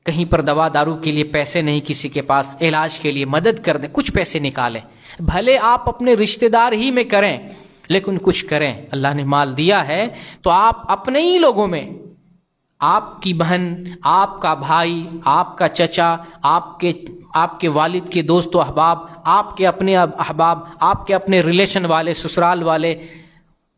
[SPEAKER 1] کہیں پر دوا دارو کے لیے پیسے نہیں کسی کے پاس، علاج کے لیے مدد کر دیں، کچھ پیسے نکالیں. بھلے آپ اپنے رشتہ دار ہی میں کریں لیکن کچھ کریں. اللہ نے مال دیا ہے تو آپ اپنے ہی لوگوں میں، آپ کی بہن، آپ کا بھائی، آپ کا چچا، آپ کے والد کے دوست و احباب، آپ کے اپنے احباب، آپ کے اپنے ریلیشن والے، سسرال والے،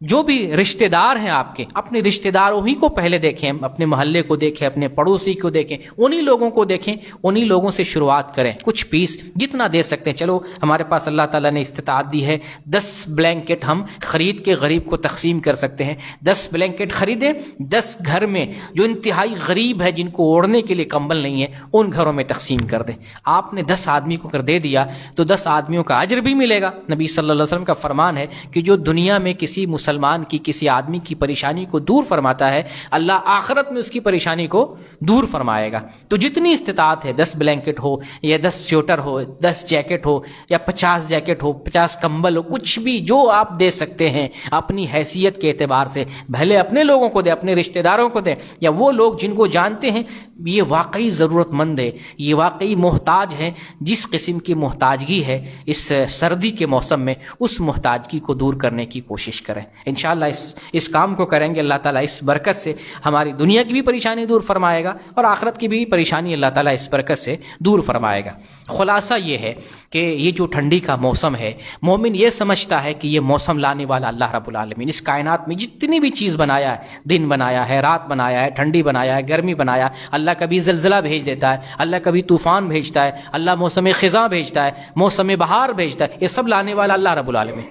[SPEAKER 1] جو بھی رشتہ دار ہیں آپ کے، اپنے رشتہ داروں ہی کو پہلے دیکھیں، اپنے محلے کو دیکھیں، اپنے پڑوسی کو دیکھیں، انہی لوگوں کو دیکھیں، انہی لوگوں سے شروعات کریں. کچھ پیس جتنا دے سکتے ہیں. چلو ہمارے پاس اللہ تعالیٰ نے استطاعت دی ہے، 10 بلینکٹ ہم خرید کے غریب کو تقسیم کر سکتے ہیں. 10 بلینکٹ خریدیں، 10 گھر میں جو انتہائی غریب ہے، جن کو اوڑھنے کے لیے کمبل نہیں ہے، ان گھروں میں تقسیم کر دیں. آپ نے 10 آدمی کو کر دے دیا تو 10 آدمیوں کا اجر بھی ملے گا. نبی صلی اللہ علیہ وسلم کا فرمان ہے کہ جو دنیا میں کسی مسلمان کی، کسی آدمی کی پریشانی کو دور فرماتا ہے، اللہ آخرت میں اس کی پریشانی کو دور فرمائے گا. تو جتنی استطاعت ہے، 10 بلینکٹ ہو یا 10 سویٹر ہو، 10 جیکٹ ہو یا 50 جیکٹ ہو، 50 کمبل ہو، کچھ بھی جو آپ دے سکتے ہیں اپنی حیثیت کے اعتبار سے، بھلے اپنے لوگوں کو دیں، اپنے رشتہ داروں کو دیں، یا وہ لوگ جن کو جانتے ہیں یہ واقعی ضرورت مند ہے، یہ واقعی محتاج ہے. جس قسم کی محتاجگی ہے اس سردی کے موسم میں، اس محتاجگی کو دور کرنے کی کوشش کریں. انشاءاللہ اس کام کو کریں گے، اللہ تعالیٰ اس برکت سے ہماری دنیا کی بھی پریشانی دور فرمائے گا اور آخرت کی بھی پریشانی اللہ تعالیٰ اس برکت سے دور فرمائے گا. خلاصہ یہ ہے کہ یہ جو ٹھنڈی کا موسم ہے، مومن یہ سمجھتا ہے کہ یہ موسم لانے والا اللہ رب العالمین. اس کائنات میں جتنی بھی چیز بنایا ہے، دن بنایا ہے، رات بنایا ہے، ٹھنڈی بنایا ہے، گرمی بنایا، اللہ کبھی زلزلہ بھیج دیتا ہے، اللہ کبھی طوفان بھیجتا ہے، اللہ موسم خزاں بھیجتا ہے، موسم بہار بھیجتا ہے. یہ سب لانے والا اللہ رب العالمین،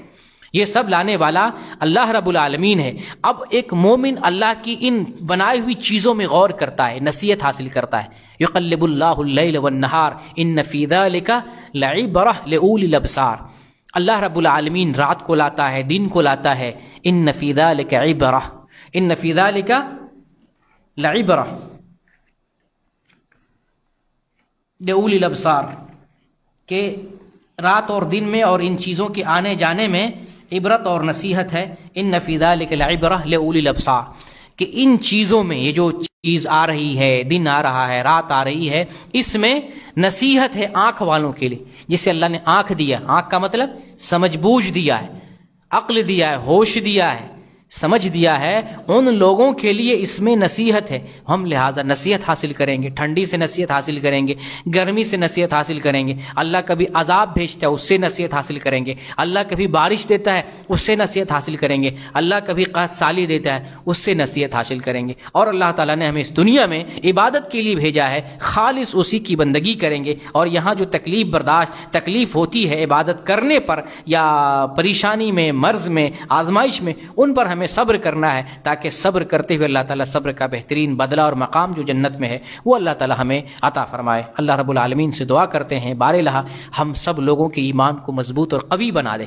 [SPEAKER 1] یہ سب لانے والا اللہ رب العالمین ہے. اب ایک مومن اللہ کی ان بنائی ہوئی چیزوں میں غور کرتا ہے، نصیحت حاصل کرتا ہے. یقلب اللہ اللیل والنہار ان فی ذلک لعبرہ لأولی الابصار. اللہ رب العالمین رات کو لاتا ہے، دن کو لاتا ہے. ان فی ذلک عبرہ، ان فی ذلک لعبرہ لأولی الابصار، کہ رات اور دن میں اور ان چیزوں کے آنے جانے میں عبرت اور نصیحت ہے. ان فی ذلک لعبرہ لأولی الابصار، کہ ان چیزوں میں، یہ جو چیز آ رہی ہے، دن آ رہا ہے، رات آ رہی ہے، اس میں نصیحت ہے آنکھ والوں کے لیے، جسے اللہ نے آنکھ دیا، آنکھ کا مطلب سمجھ بوجھ دیا ہے، عقل دیا ہے، ہوش دیا ہے، سمجھ دیا ہے، ان لوگوں کے لیے اس میں نصیحت ہے۔ ہم لہٰذا نصیحت حاصل کریں گے، ٹھنڈی سے نصیحت حاصل کریں گے، گرمی سے نصیحت حاصل کریں گے، اللہ کبھی عذاب بھیجتا ہے اس سے نصیحت حاصل کریں گے، اللہ کبھی بارش دیتا ہے اس سے نصیحت حاصل کریں گے، اللہ کبھی قحط سالی دیتا ہے اس سے نصیحت حاصل کریں گے۔ اور اللہ تعالیٰ نے ہمیں اس دنیا میں عبادت کے لیے بھیجا ہے، خالص اسی کی بندگی کریں گے، اور یہاں جو تکلیف ہوتی ہے عبادت کرنے پر یا پریشانی میں، مرض میں، آزمائش میں، ان پر ہمیں صبر کرنا ہے، تاکہ صبر کرتے ہوئے اللہ تعالیٰ صبر کا بہترین بدلہ اور مقام جو جنت میں ہے وہ اللہ تعالیٰ ہمیں عطا فرمائے۔ اللہ رب العالمین سے دعا کرتے ہیں بار الہ ہم سب لوگوں کے ایمان کو مضبوط اور قوی بنا دے،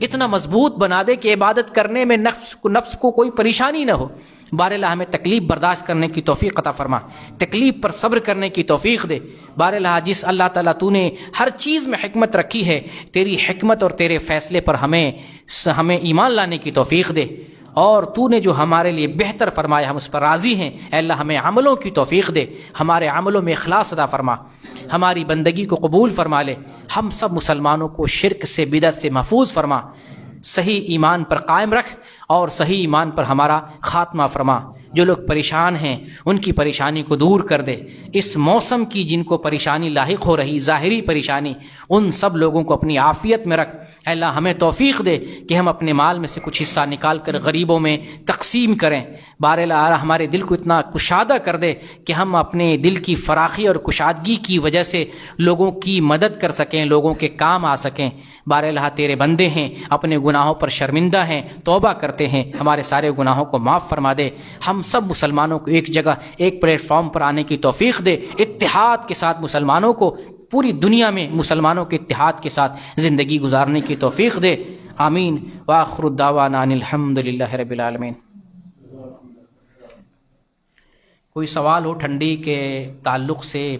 [SPEAKER 1] اتنا مضبوط بنا دے کہ عبادت کرنے میں نفس کو کوئی پریشانی نہ ہو۔ بار الہ ہمیں تکلیف برداشت کرنے کی توفیق عطا فرما، تکلیف پر صبر کرنے کی توفیق دے۔ بار الہ جس اللہ تعالیٰ تو نے ہر چیز میں حکمت رکھی ہے، تیری حکمت اور تیرے فیصلے پر ہمیں ایمان لانے کی توفیق دے، اور تو نے جو ہمارے لیے بہتر فرمایا ہم اس پر راضی ہیں۔ اے اللہ ہمیں عملوں کی توفیق دے، ہمارے عملوں میں اخلاص عطا فرما، ہماری بندگی کو قبول فرما لے، ہم سب مسلمانوں کو شرک سے، بدعت سے محفوظ فرما، صحیح ایمان پر قائم رکھ اور صحیح ایمان پر ہمارا خاتمہ فرما۔ جو لوگ پریشان ہیں ان کی پریشانی کو دور کر دے، اس موسم کی جن کو پریشانی لاحق ہو رہی، ظاہری پریشانی، ان سب لوگوں کو اپنی عافیت میں رکھ۔ اے اللہ ہمیں توفیق دے کہ ہم اپنے مال میں سے کچھ حصہ نکال کر غریبوں میں تقسیم کریں۔ بار الہ ہمارے دل کو اتنا کشادہ کر دے کہ ہم اپنے دل کی فراخی اور کشادگی کی وجہ سے لوگوں کی مدد کر سکیں، لوگوں کے کام آ سکیں۔ بار الہ تیرے بندے ہیں، اپنے گناہوں پر شرمندہ ہیں، توبہ کرتے ہیں، ہمارے سارے گناہوں کو معاف فرما دے۔ ہم سب مسلمانوں کو ایک جگہ، ایک پلیٹ فارم پر آنے کی توفیق دے، اتحاد کے ساتھ مسلمانوں کو، پوری دنیا میں مسلمانوں کے اتحاد کے ساتھ زندگی گزارنے کی توفیق دے۔ آمین۔ وآخر الدعوانا ان الحمد للہ رب العالمین۔ کوئی سوال ہو ٹھنڈی کے تعلق سے؟